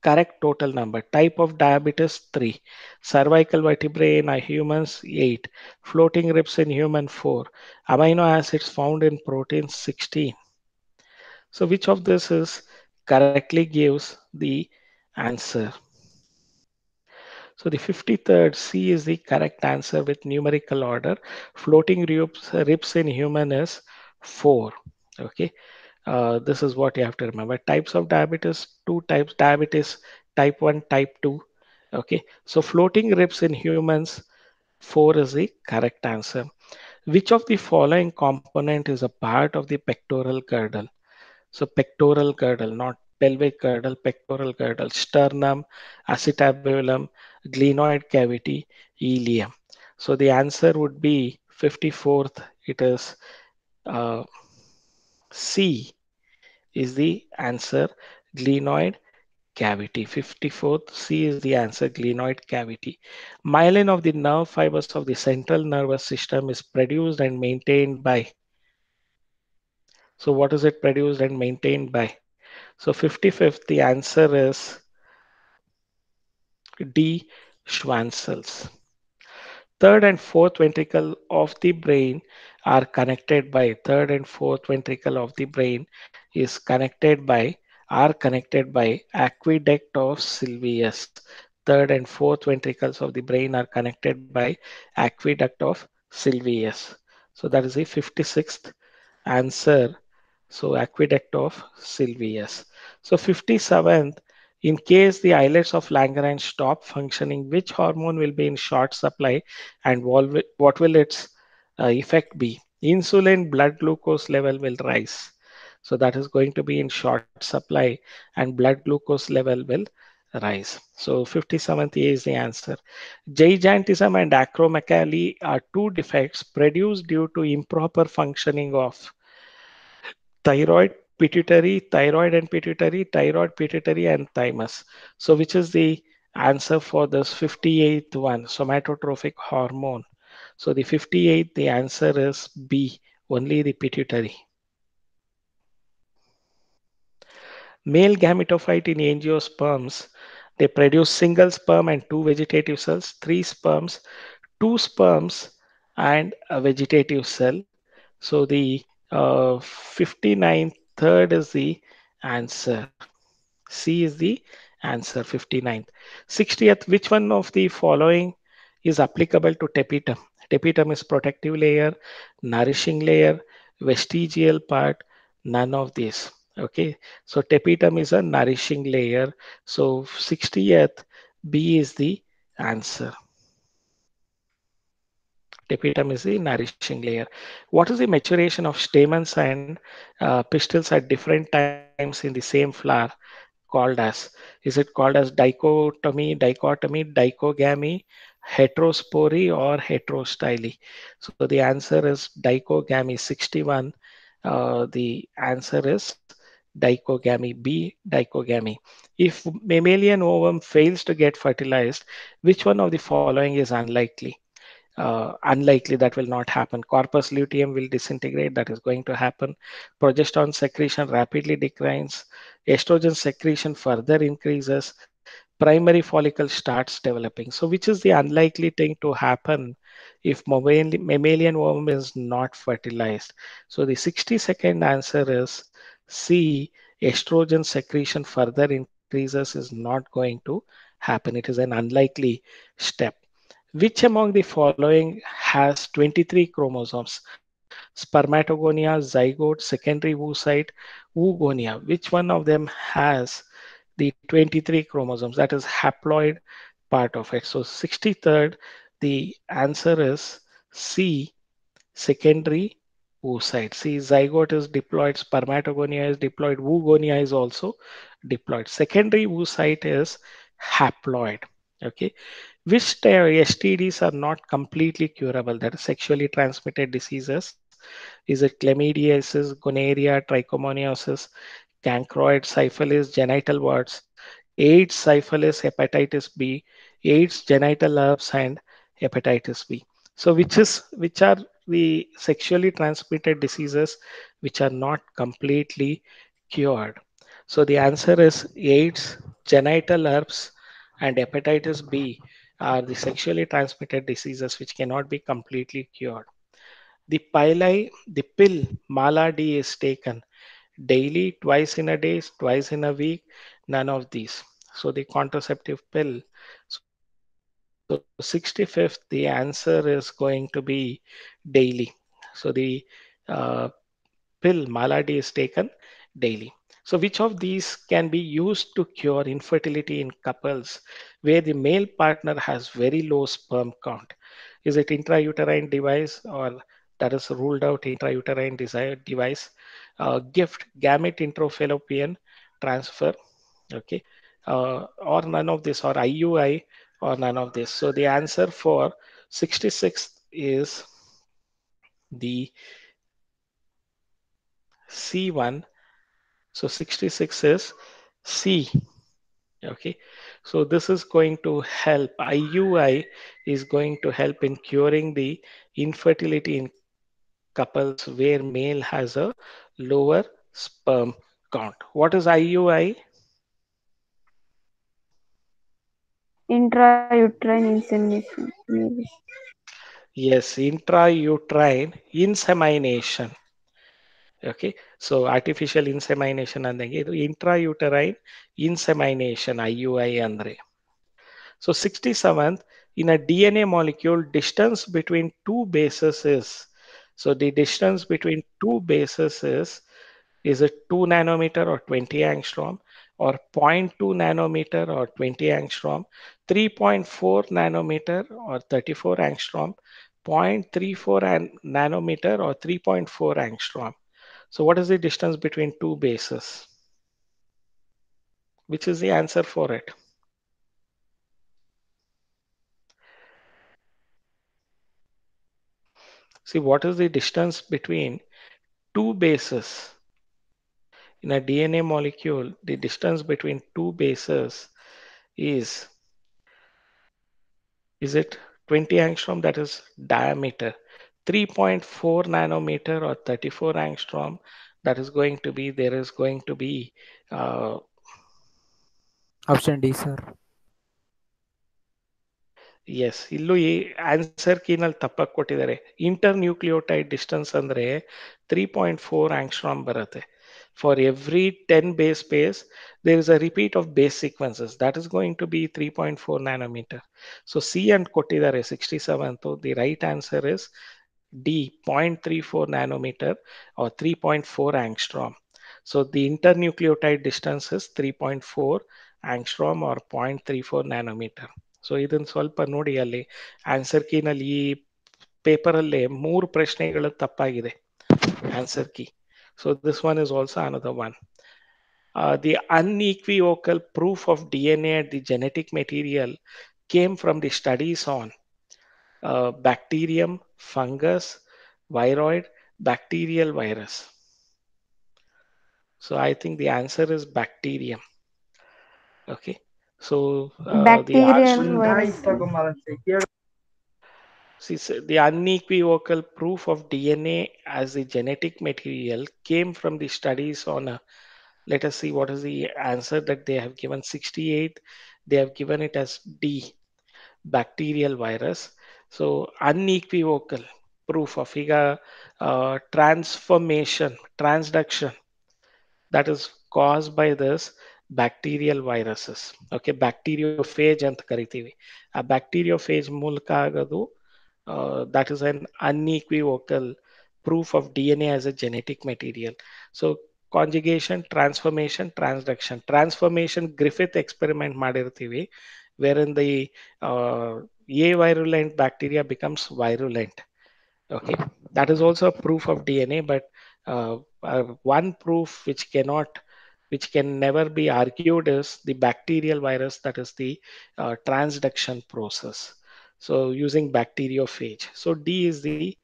correct total number? Type of diabetes 3, cervical vertebrae in humans 8, floating ribs in human 4, amino acids found in protein 16. So which of this is correctly gives the answer? So the 53rd C is the correct answer with numerical order. Floating ribs in human is 4. Okay. This is what you have to remember. Types of diabetes, two types: diabetes type 1, type 2. Okay. So floating ribs in humans, 4 is the correct answer. Which of the following component is a part of the pectoral girdle? So pectoral girdle, not pelvic girdle, pectoral girdle: sternum, acetabulum, glenoid cavity, ileum. So the answer would be 54th. It is uh, C is the answer, glenoid cavity. 54th C is the answer, glenoid cavity. Myelin of the nerve fibers of the central nervous system is produced and maintained by. So what is it produced and maintained by? So 55th, the answer is D, Schwann cells. Third and fourth ventricle of the brain are connected by, third and fourth ventricle of the brain is connected by, are connected by aqueduct of Sylvius. Third and fourth ventricles of the brain are connected by aqueduct of Sylvius. So that is the 56th answer. So aqueduct of Sylvius. So 57th, in case the islets of Langerhans stop functioning, which hormone will be in short supply and what will its effect be? Insulin blood glucose level will rise. So that is going to be in short supply and blood glucose level will rise. So 57th A is the answer. Gigantism and acromegaly are two defects produced due to improper functioning of thyroid, pituitary, thyroid, pituitary, and thymus. So, which is the answer for this 58th one, somatotrophic hormone? So, the 58th, the answer is B, only the pituitary. Male gametophyte in angiosperms, they produce single sperm and two vegetative cells, three sperms, two sperms, and a vegetative cell. So the 59th, third is the answer. C is the answer, 59th. 60th, which one of the following is applicable to tapetum? Tapetum is protective layer, nourishing layer, vestigial part, none of these. Okay, so tapetum is a nourishing layer. So 60th, B is the answer. Tapetum is the nourishing layer. What is the maturation of stamens and pistils at different times in the same flower called as? Is it called as dicogamy, heterospory, or heterostyly? So the answer is dicogamy. 61. The answer is Dichogamy, B, dichogamy. If mammalian ovum fails to get fertilized, which one of the following is unlikely? Unlikely, that will not happen. Corpus luteum will disintegrate, that is going to happen. Progesterone secretion rapidly declines. Estrogen secretion further increases. Primary follicle starts developing. So, which is the unlikely thing to happen if mammalian ovum is not fertilized? So, the 60-second answer is C. Estrogen secretion further increases is not going to happen. It is an unlikely step. Which among the following has 23 chromosomes? Spermatogonia, zygote, secondary oocyte, oogonia. Which one of them has the 23 chromosomes? That is haploid part of it. So 63rd, the answer is C, secondary oocyte. See, zygote is diploid, spermatogonia is diploid, oogonia is also diploid. Secondary oocyte is haploid. Okay. Which STDs are not completely curable? That is sexually transmitted diseases. Is it chlamydiasis, gonorrhea, trichomoniosis, cancroid, syphilis, genital warts, AIDS, syphilis, hepatitis B, AIDS, genital herpes, and hepatitis B? So, which are the sexually transmitted diseases which are not completely cured? So, the answer is AIDS, genital herpes, and hepatitis B are the sexually transmitted diseases which cannot be completely cured. The pill Mala D is taken daily, twice in a day, twice in a week, none of these. So the contraceptive pill. So 65th, the answer is going to be daily. So the uh, pill Maladi is taken daily. So which of these can be used to cure infertility in couples where the male partner has very low sperm count? Is it intrauterine device, or that is ruled out intrauterine device? Gift, gamete intrafallopian transfer, okay, or none of this, or IUI, or none of this. So the answer for 66 is the C1. So 66 is C. Okay. So this is going to help. IUI is going to help in curing the infertility in couples where male has a lower sperm count. What is IUI? Intrauterine insemination. Maybe. Yes, intrauterine insemination. Okay, so artificial insemination ಅಂದಂಗೆ ಇದು intrauterine insemination IUI ಅಂದ್ರೆ. So 67th, in a DNA molecule, distance between two bases is, so the distance between two bases is it 2 nanometer or 20 angstrom, or zero point 0.2 nanometer or 20 angstrom, 3.4 nanometer or 34 angstrom, 0.34 nanometer or 3.4 angstrom? So what is the distance between two bases? Which is the answer for it? See, what is the distance between two bases? In a DNA molecule, the distance between two bases is it 20 angstrom, that is diameter, 3.4 nanometer or 34 angstrom, that is going to be, there is going to be Option D, sir. Yes ಇಲ್ಲೂ ಈ answer ಕೀನಲ್ಲಿ ತಪ್ಪಾಗಿ ಕೊಟ್ಟಿದ್ದಾರೆ. ಇಂಟರ್ನ್ಯೂಕ್ಲಿಯೋಟೈಡ್ distance ಅಂದ್ರೆ 3.4 angstrom ಬರುತ್ತೆ. For every 10 base pairs there is a repeat of base sequences, that is going to be 3.4 nanometer. So C ಅಂತ ಕೊಟ್ಟಿದ್ದಾರೆ 67th. The right answer is D, 0.34 nanometer or 3.4 angstrom. So the internucleotide distance is 3.4 angstrom or 0.34 nanometer. So ಇದನ್ನ ಸ್ವಲ್ಪ ನೋಡಿ, ಅಲ್ಲಿ answer ಕೀನಲ್ಲಿ ಈ paper ಅಲ್ಲಿ 3 ಪ್ರಶ್ನೆಗಳು ತಪ್ಪಾಗಿದೆ answer key. So this one is also another one. The unequivocal proof of DNA and the genetic material came from the studies on bacterium, fungus, viroid, bacterial virus. So I think the answer is bacterium. Okay. So Bacterial virus. the unequivocal proof of DNA as the genetic material came from the studies on let us see what is the answer that they have given. 68, they have given it as D, bacterial virus. So unequivocal proof of transformation, transduction that is caused by this bacterial viruses. Okay, bacteriophage ಅಂತ ಕರಿತೀವಿ. ಆ bacteriophage ಮೂಲಕ ಆಗೋದು that is an unequivocal proof of DNA as a genetic material. So conjugation, transformation, transduction. Transformation Griffith experiment ಮಾಡಿರ್ತೀವಿ wherein the avirulent bacteria becomes virulent. Okay, that is also a proof of DNA, but one proof which can never be argued is the bacterial virus, that is the transduction process, so using bacteriophage. So D is the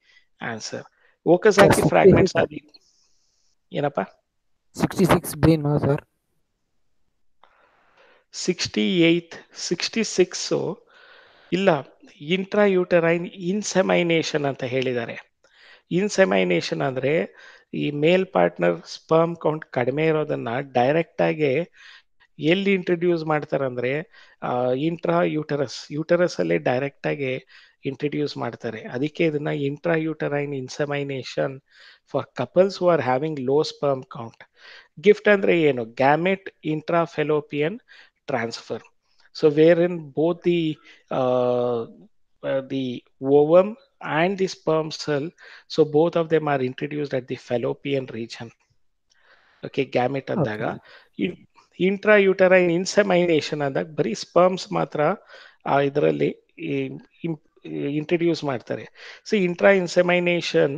answer. Sir, Okazaki fragments are the ಏನಪ್ಪ 66 B, no, sir. 68 66 ಇಲ್ಲ, ಇಂಟ್ರಾಯೂಟರೈನ್ ಇನ್ಸೆಮೈನೇಷನ್ ಅಂತ ಹೇಳಿದ್ದಾರೆ. ಇನ್ಸೆಮೈನೇಷನ್ ಅಂದ್ರೆ ಈ ಮೇಲ್ partner sperm count ಕಡಿಮೆ ಇರೋದನ್ನ direct ಆಗಿ ಎಲ್ಲಿ ಇಂಟ್ರೊಡ್ಯೂಸ್ ಮಾಡ್ತಾರೆ ಅಂದ್ರೆ ಇಂಟ್ರಾ ಯೂಟರಸ್ ಅಲ್ಲಿ ಡೈರೆಕ್ಟ್ ಆಗಿ ಇಂಟ್ರೊಡ್ಯೂಸ್ ಮಾಡ್ತಾರೆ. ಅದಕ್ಕೆ ಇದನ್ನ intra uterine insemination for couples who are having low sperm count. GIFT ಅಂದ್ರೆ ಏನು? Gamete intrafallopian transfer. So wherein both the ovum and the sperm cell, so both of them are introduced at the fallopian region. Okay, gamete ಅಂದಾಗ ಇಂಟ್ರಾಯೂಟರೈನ್ ಇನ್ಸೆಮೈನೇಷನ್ ಅಂದಾಗ ಬರೀ sperms ಮಾತ್ರ ಇದರಲ್ಲಿ introduce ಮಾಡ್ತಾರೆ. So intra insemination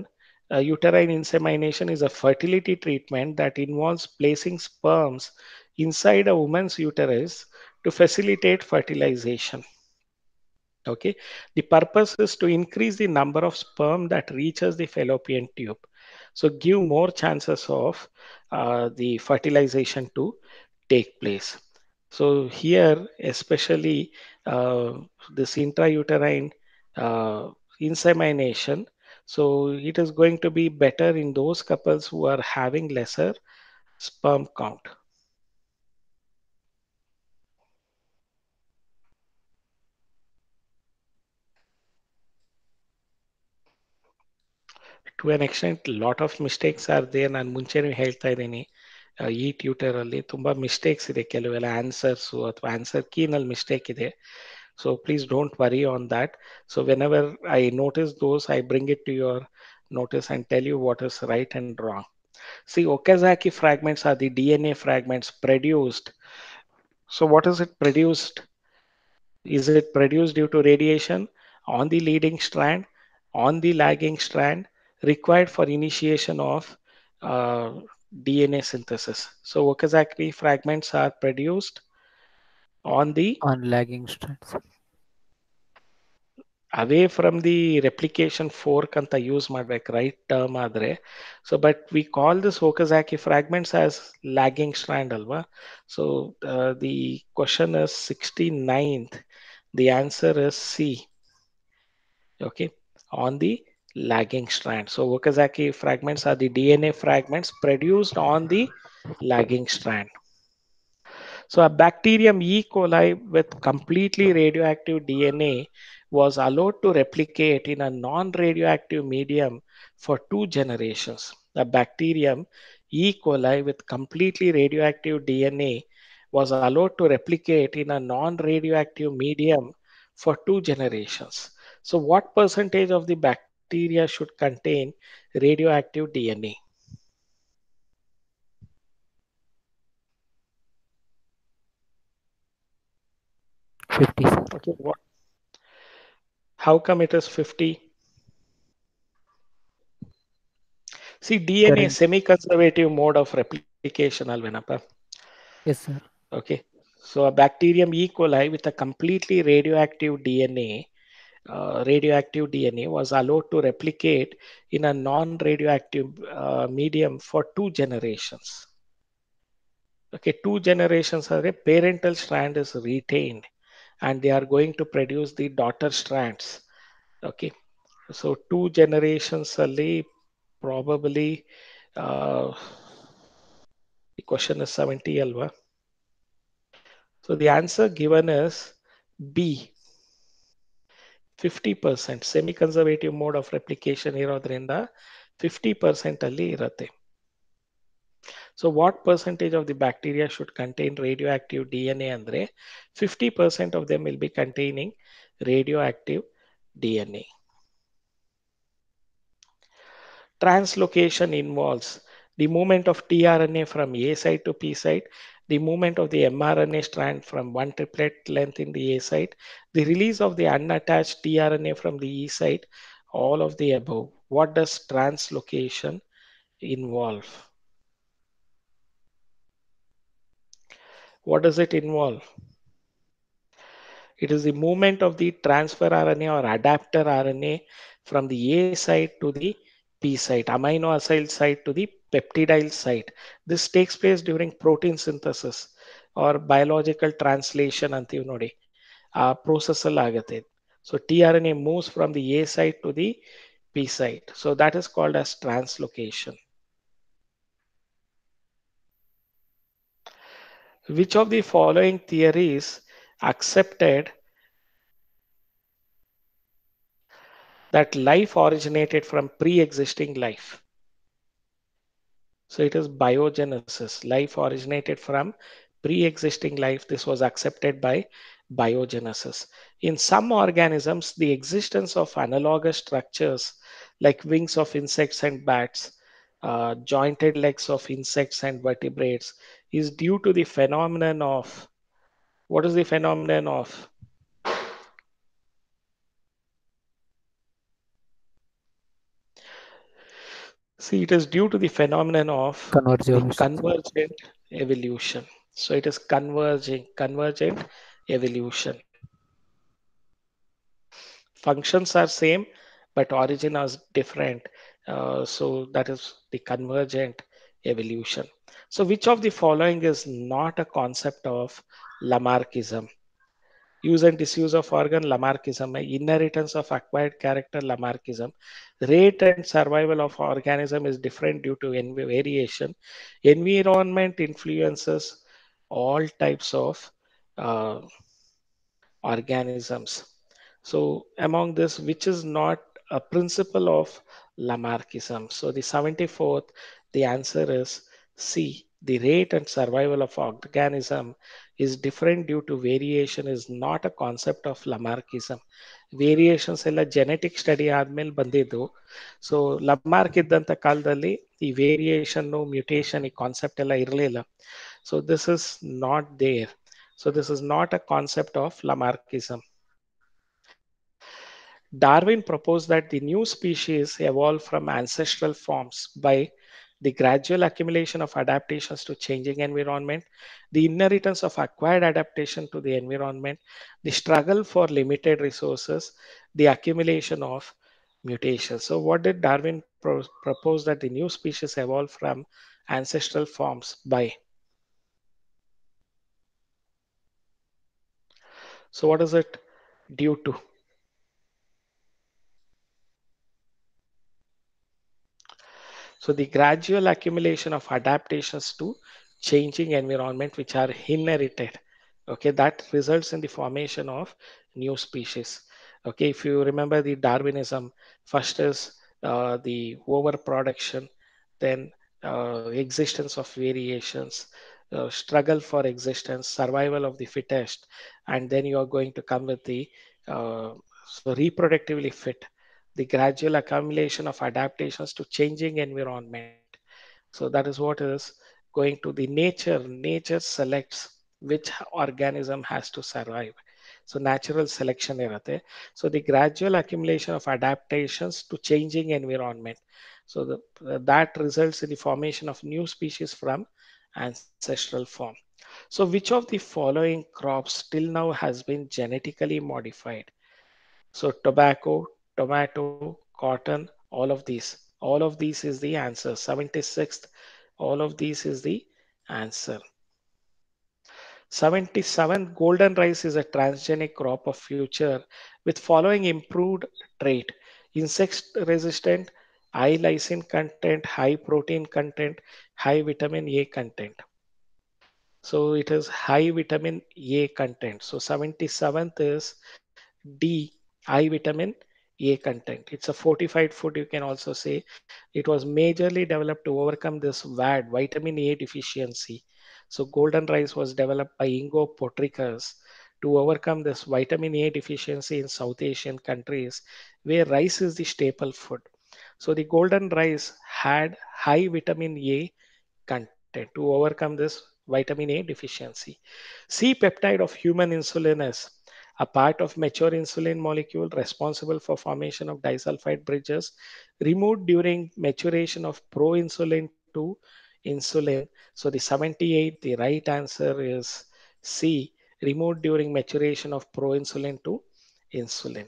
uterine insemination is a fertility treatment that involves placing sperms inside a woman's uterus to facilitate fertilization. Okay, the purpose is to increase the number of sperm that reaches the fallopian tube, so give more chances of the fertilization to take place. So here especially this intrauterine insemination, so it is going to be better in those couples who are having lesser sperm count. To an extent, lot of mistakes are there. ನಾನು ಮುಂಚೆನೂ ಹೇಳ್ತಾ ಇದ್ದೀನಿ, ಈ tutor ಅಲ್ಲಿ ತುಂಬಾ mistakes ಇದೆ, ಕೆಲವೆಲ್ಲ answers ಅಥವಾ ಆನ್ಸರ್ ಕೀನಲ್ಲಿ ಮಿಸ್ಟೇಕ್ ಇದೆ. So please don't worry on that. So whenever I notice those, I bring it to your notice and tell you what is right and wrong. See, Okazaki fragments are the DNA fragments produced. So what is it produced? Is it produced due to radiation on the leading strand, on the lagging strand, required for initiation of DNA synthesis? So Okazaki fragments are produced on lagging strands. away from the replication fork anta use ಮಾಡ್ಬೇಕು, right term ಆದ್ರೆ. So but we call this Okazaki fragments as lagging strand alva. So the question is 69th. The answer is C. Okay, on the lagging strand. So Okazaki fragments are the DNA fragments produced on the lagging strand. So a bacterium E. coli with completely radioactive DNA was allowed to replicate in a non-radioactive medium for 2 generations. The bacterium E. coli with completely radioactive DNA was allowed to replicate in a non-radioactive medium for 2 generations. So what percentage of the bacteria should contain radioactive DNA? Okay, what? How come it is 50? See, DNA Correct. semi-conservative mode of replication, Alvenapa. Yes, sir. Okay, so a bacterium E. coli with a completely radioactive DNA was allowed to replicate in a non-radioactive medium for 2 generations. Okay, 2 generations are a parental strand is retained and they are going to produce the daughter strands. Okay, so 2 generations ali probably the question is 70 alva. So the answer given is B, 50%. Semi-conservative mode of replication ಇರೋದ್ರಿಂದ 50% ಅಲ್ಲಿ ಇರುತ್ತೆ. So what percentage of the bacteria should contain radioactive DNA andre 50% of them will be containing radioactive DNA. Translocation involves the movement of tRNA from A site to P site, the movement of the mRNA strand from one triplet length in the A site, the release of the unattached tRNA from the E site, all of the above. What does translocation involve? What does it involve? It is the movement of the transfer RNA or adapter RNA from the A site to the P site, amino acyl site to the peptidyl site. This takes place during protein synthesis or biological translation ಅಂತೀವಿ ನೋಡಿ ಆ process ಅಲ್ಲಿ ಆಗುತ್ತೆ. So tRNA moves from the A site to the P site. So that is called as translocation. Which of the following theories accepted that life originated from pre-existing life? So it is biogenesis. Life originated from pre-existing life. This was accepted by biogenesis. In some organisms, the existence of analogous structures like wings of insects and bats, jointed legs of insects and vertebrates is due to the phenomenon of, what is the phenomenon of? See, it is due to the phenomenon of the Convergence. convergent evolution. So it is convergent evolution. Functions are same, but origin is different. So that is the convergent evolution. So which of the following is not a concept of Lamarckism? Use and disuse of organ Lamarckism, inheritance of acquired character Lamarckism, rate and survival of organism is different due to variation, environment influences all types of uh, organisms. So among this, which is not a principle of Lamarckism? So the 74th, the answer is C. The rate and survival of organism is different due to variation is not a concept of Lamarckism. Variations ಎಲ್ಲ genetic study ಆದ್ಮೇಲೆ ಬಂದಿದ್ದು. So ಲಮಾರ್ಕ್ ಇದ್ದಂಥ ಕಾಲದಲ್ಲಿ ಈ variation mutation ಈ concept ಎಲ್ಲ ಇರಲಿಲ್ಲ. So this is not there. So this is not a concept of Lamarckism. Darwin proposed that the new species evolved from ancestral forms by the gradual accumulation of adaptations to changing environment, the inheritance of acquired adaptation to the environment, the struggle for limited resources, the accumulation of mutations. So what did Darwin propose that the new species evolved from ancestral forms by? So what is it due to? So the gradual accumulation of adaptations to changing environment which are inherited, okay, that results in the formation of new species. Okay, if you remember the Darwinism, first is the overproduction, then existence of variations, struggle for existence, survival of the fittest, and then you are going to come with the so reproductively fit, the gradual accumulation of adaptations to changing environment. So that is what is going to the nature. Nature selects which organism has to survive. So natural selection irate. So the gradual accumulation of adaptations to changing environment. So that results in the formation of new species from ancestral form. So which of the following crops till now has been genetically modified? So tobacco, tomato, cotton, all of these. All of these is the answer. 76th, all of these is the answer. 77, golden rice is a transgenic crop of future with following improved trait: insect resistant, high lysine content, high protein content, high vitamin A content. So it is high vitamin A content. So 77th is D, high vitamin A content. It's a fortified food, you can also say. It was majorly developed to overcome this VAD, vitamin A deficiency. So golden rice was developed by Ingo Potricus to overcome this vitamin A deficiency in South Asian countries where rice is the staple food. So the golden rice had high vitamin A content to overcome this vitamin A deficiency. C peptide of human insulin is a part of mature insulin molecule responsible for formation of disulfide bridges removed during maturation of proinsulin to insulin. So the 78, the right answer is C, removed during maturation of proinsulin to insulin.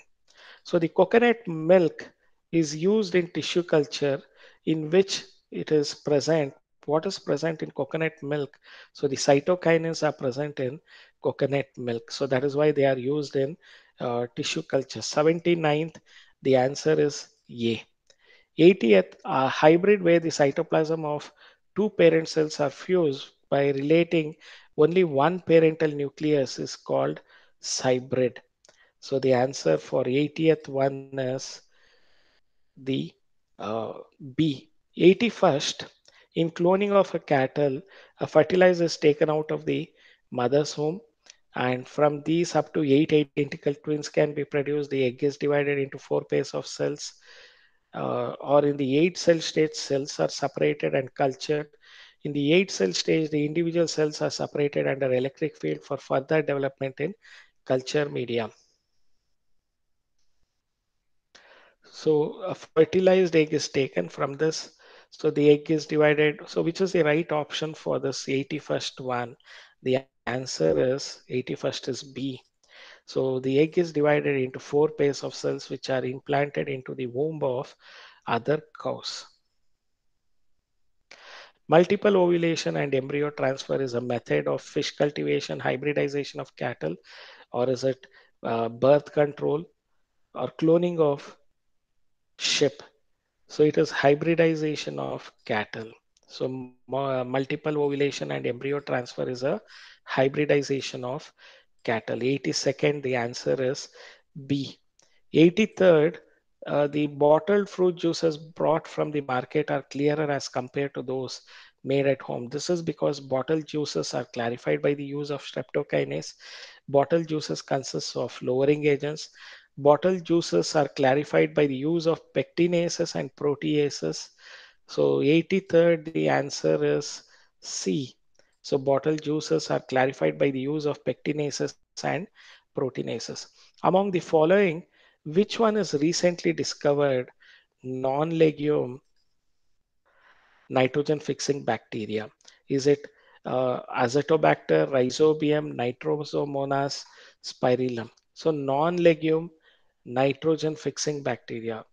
So the coconut milk is used in tissue culture in which it is present. What is present in coconut milk? So the cytokinins are present in coconut milk. So that is why they are used in tissue culture. 79th, the answer is A. 80th, a hybrid where the cytoplasm of two parent cells are fused by relating only one parental nucleus is called hybrid. So the answer for 80th one is the uh, B. 81st, in cloning of a cattle, a fertilizer is taken out of the mother's womb, and from these up to 8 identical twins can be produced. The egg is divided into four pairs of cells, or in the 8 cell stage, cells are separated and cultured. In the 8 cell stage, the individual cells are separated under electric field for further development in culture media. So a fertilized egg is taken from this. So the egg is divided. So which is the right option for this 81st one? The answer is 81st is B. So the egg is divided into four pairs of cells which are implanted into the womb of other cows. Multiple ovulation and embryo transfer is a method of fish cultivation, hybridization of cattle, or is it birth control or cloning of sheep? So it is hybridization of cattle. So multiple ovulation and embryo transfer is a hybridization of cattle. 82nd, the answer is B. 83rd, the bottled fruit juices brought from the market are clearer as compared to those made at home. This is because bottled juices are clarified by the use of streptokinase. Bottled juices consist of lowering agents. Bottled juices are clarified by the use of pectinases and proteases. So 83rd, the answer is C. So bottled juices are clarified by the use of pectinases and proteinases. Among the following, which one is recently discovered non-legume nitrogen fixing bacteria? Is it Azotobacter, Rhizobium, Nitrosomonas, Spirillum? So non-legume nitrogen fixing bacteria.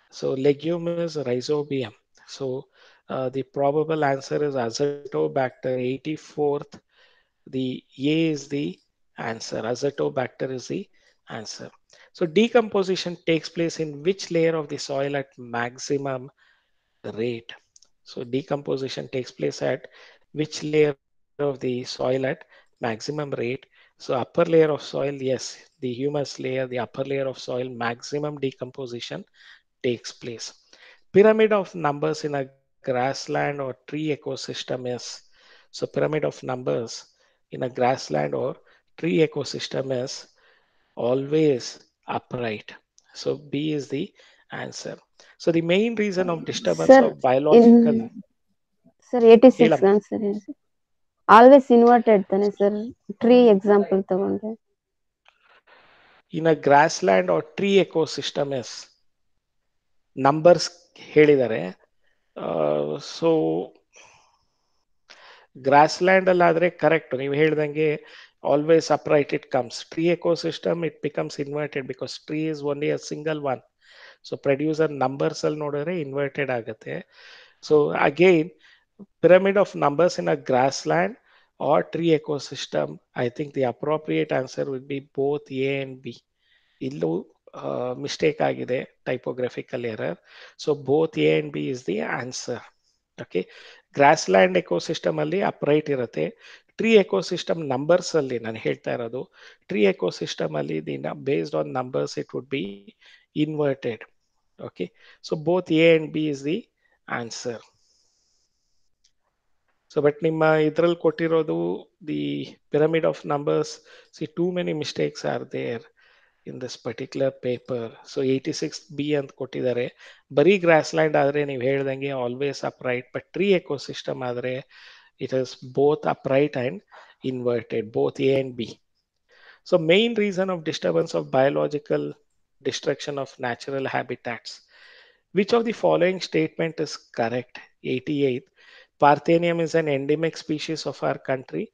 So legume is Rhizobium. So the probable answer is Azotobacter. 84th, the A is the answer. Azotobacter is the answer. So decomposition takes place in which layer of the soil at maximum rate? So decomposition takes place at which layer of the soil at maximum rate? So upper layer of soil, yes, the humus layer, the upper layer of soil, maximum decomposition takes place. Pyramid of numbers in a grassland or tree ecosystem is, so pyramid of numbers in a grassland or tree ecosystem is always upright. So B is the answer. So the main reason of disturbance Sir, of biological, in sir 86 ಹೇಳಮ್ಮ. answer is always inverted ತಾನೆ sir tree example ತಗೊಂಡ್ರೆ in a grassland or tree ecosystem is numbers ಹೇಳಿದ್ದಾರೆ. So grassland ಅಲ್ಲಾದ್ರೆ correct ನೀವು ಹೇಳ್ದಂಗೆ always upright it comes. Tree ecosystem it becomes inverted because tree is only a single one. So producer numbers ಅಲ್ಲಿ ನೋಡಿದ್ರೆ inverted ಆಗುತ್ತೆ. So again pyramid of numbers in a grassland or tree ecosystem, I think the appropriate answer would be both A and B. ಇಲ್ಲೂ mistake ಆಗಿದೆ, typographical error. So both A and B is the answer. Okay, grassland ecosystem ಅಲ್ಲಿ upright ಇರುತ್ತೆ. Tree ecosystem numbers ಅಲ್ಲಿ ನಾನು ಹೇಳ್ತಾ ಇರೋದು, tree ecosystem ಅಲ್ಲಿ based on numbers it would be inverted. Okay, so both A and B is the answer. So but ನಿಮ್ಮ ಇದ್ರಲ್ಲಿ ಕೊಟ್ಟಿರೋದು the pyramid of numbers, C too many mistakes are there in this particular paper. So 86B ಅಂತ ಕೊಟ್ಟಿದ್ದಾರೆ. ಬರೀ gross land ಆದ್ರೆ ನೀವು ಹೇಳ್ದಂಗೆ always upright, but tree ecosystem ಆದ್ರೆ it is both upright and inverted, both A and B. So main reason of disturbance of biological destruction of natural habitats. Which of the following statement is correct? 88. Parthenium is an endemic species of our country.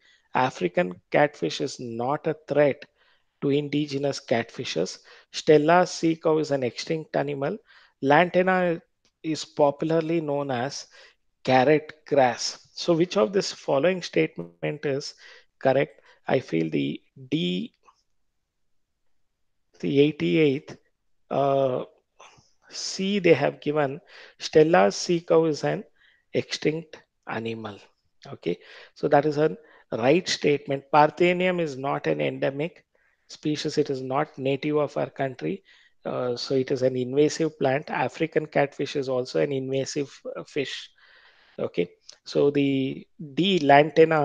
African catfish is not a threat to indigenous catfishes. Stella sea cow is an extinct animal. Lantana is popularly known as carrot grass. So which of this following statement is correct? I feel the D, the 88th. C they have given Stella's sea cow is an extinct animal. Okay, so that is a right statement. Parthenium is not an endemic species. It is not native of our country. So it is an invasive plant. African catfish is also an invasive fish. Okay, so the D lantana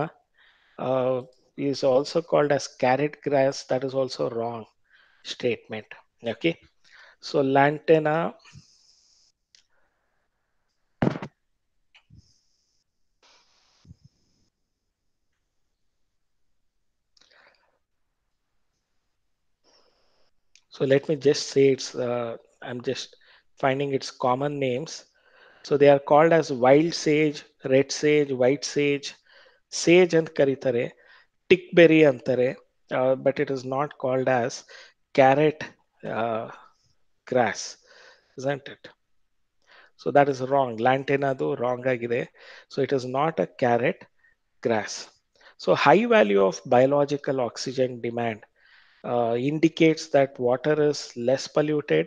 uh, is also called as carrot grass. That is also wrong statement. Okay, so lantana. So let me just say I'm just finding its common names. So they are called as wild sage, red sage, white sage, sage and karitare, tickberry antare, but it is not called as carrot uh, grass, isn't it? So that is wrong. Lantenadu wrong agide. So it is not a carrot grass. So high value of biological oxygen demand indicates that water is less polluted.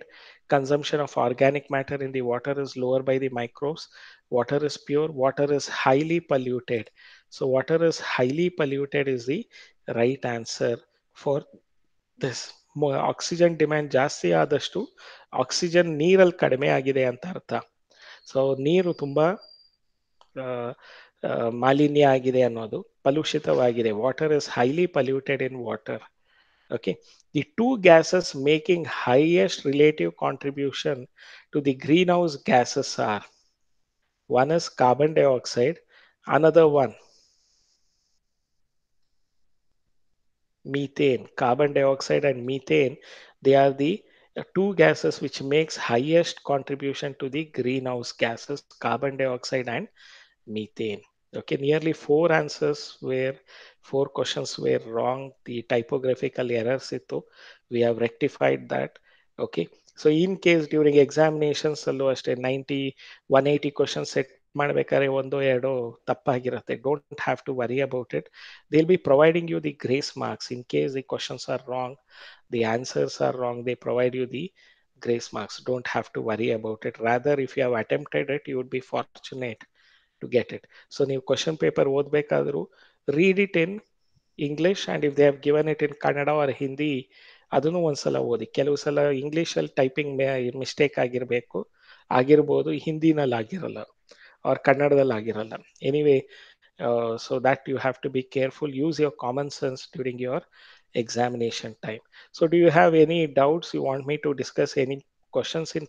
Consumption of organic matter in the water is lower by the microbes. Water is pure. Water is highly polluted. So water is highly polluted is the right answer for this. Oxygen demand ಜಾಸ್ತಿ ಆದಷ್ಟು oxygen ನೀರಲ್ಲಿ ಕಡಿಮೆ ಆಗಿದೆ ಅಂತ ಅರ್ಥ. So ನೀರು ತುಂಬಾ ಮಾಲಿನ್ಯ ಆಗಿದೆ ಅನ್ನೋದು, ಕಲುಷಿತವಾಗಿದೆ. Water is highly polluted in water. Okay, the two gases making highest relative contribution to the greenhouse gases are, one is carbon dioxide, another one methane. Carbon dioxide and methane, they are the two gases which makes highest contribution to the greenhouse gases, carbon dioxide and methane. Okay, nearly four questions were wrong. The typographical errors ittu, we have rectified that. Okay, so in case during examinations allo ashte 90 180 questions set ಮಾಡ್ಬೇಕಾದ್ರೆ ಒಂದೋ ಎರಡೋ ತಪ್ಪಾಗಿರುತ್ತೆ, don't have to worry about it. They'll be providing you the grace marks in case the questions are wrong, the answers are wrong, they provide you the grace marks. Don't have to worry about it. Rather, if you have attempted it, you would be fortunate to get it. So ನೀವು question paper ಓದಬೇಕಾದ್ರೂ read it in English, and if they have given it in Kannada or Hindi ಅದನ್ನು ಒಂದ್ಸಲ ಓದಿ. ಕೆಲವು ಸಲ ಇಂಗ್ಲೀಷಲ್ಲಿ typing mistake ಆಗಿರ್ಬೋದು, ಹಿಂದಿನಲ್ಲಿ ಆಗಿರಲ್ಲ, ಅವ್ರ ಕನ್ನಡದಲ್ಲಿ ಆಗಿರಲ್ಲ. Anyway, so that you have to be careful. Use your common sense during your examination time. So do you have any doubts? You want me to discuss any questions in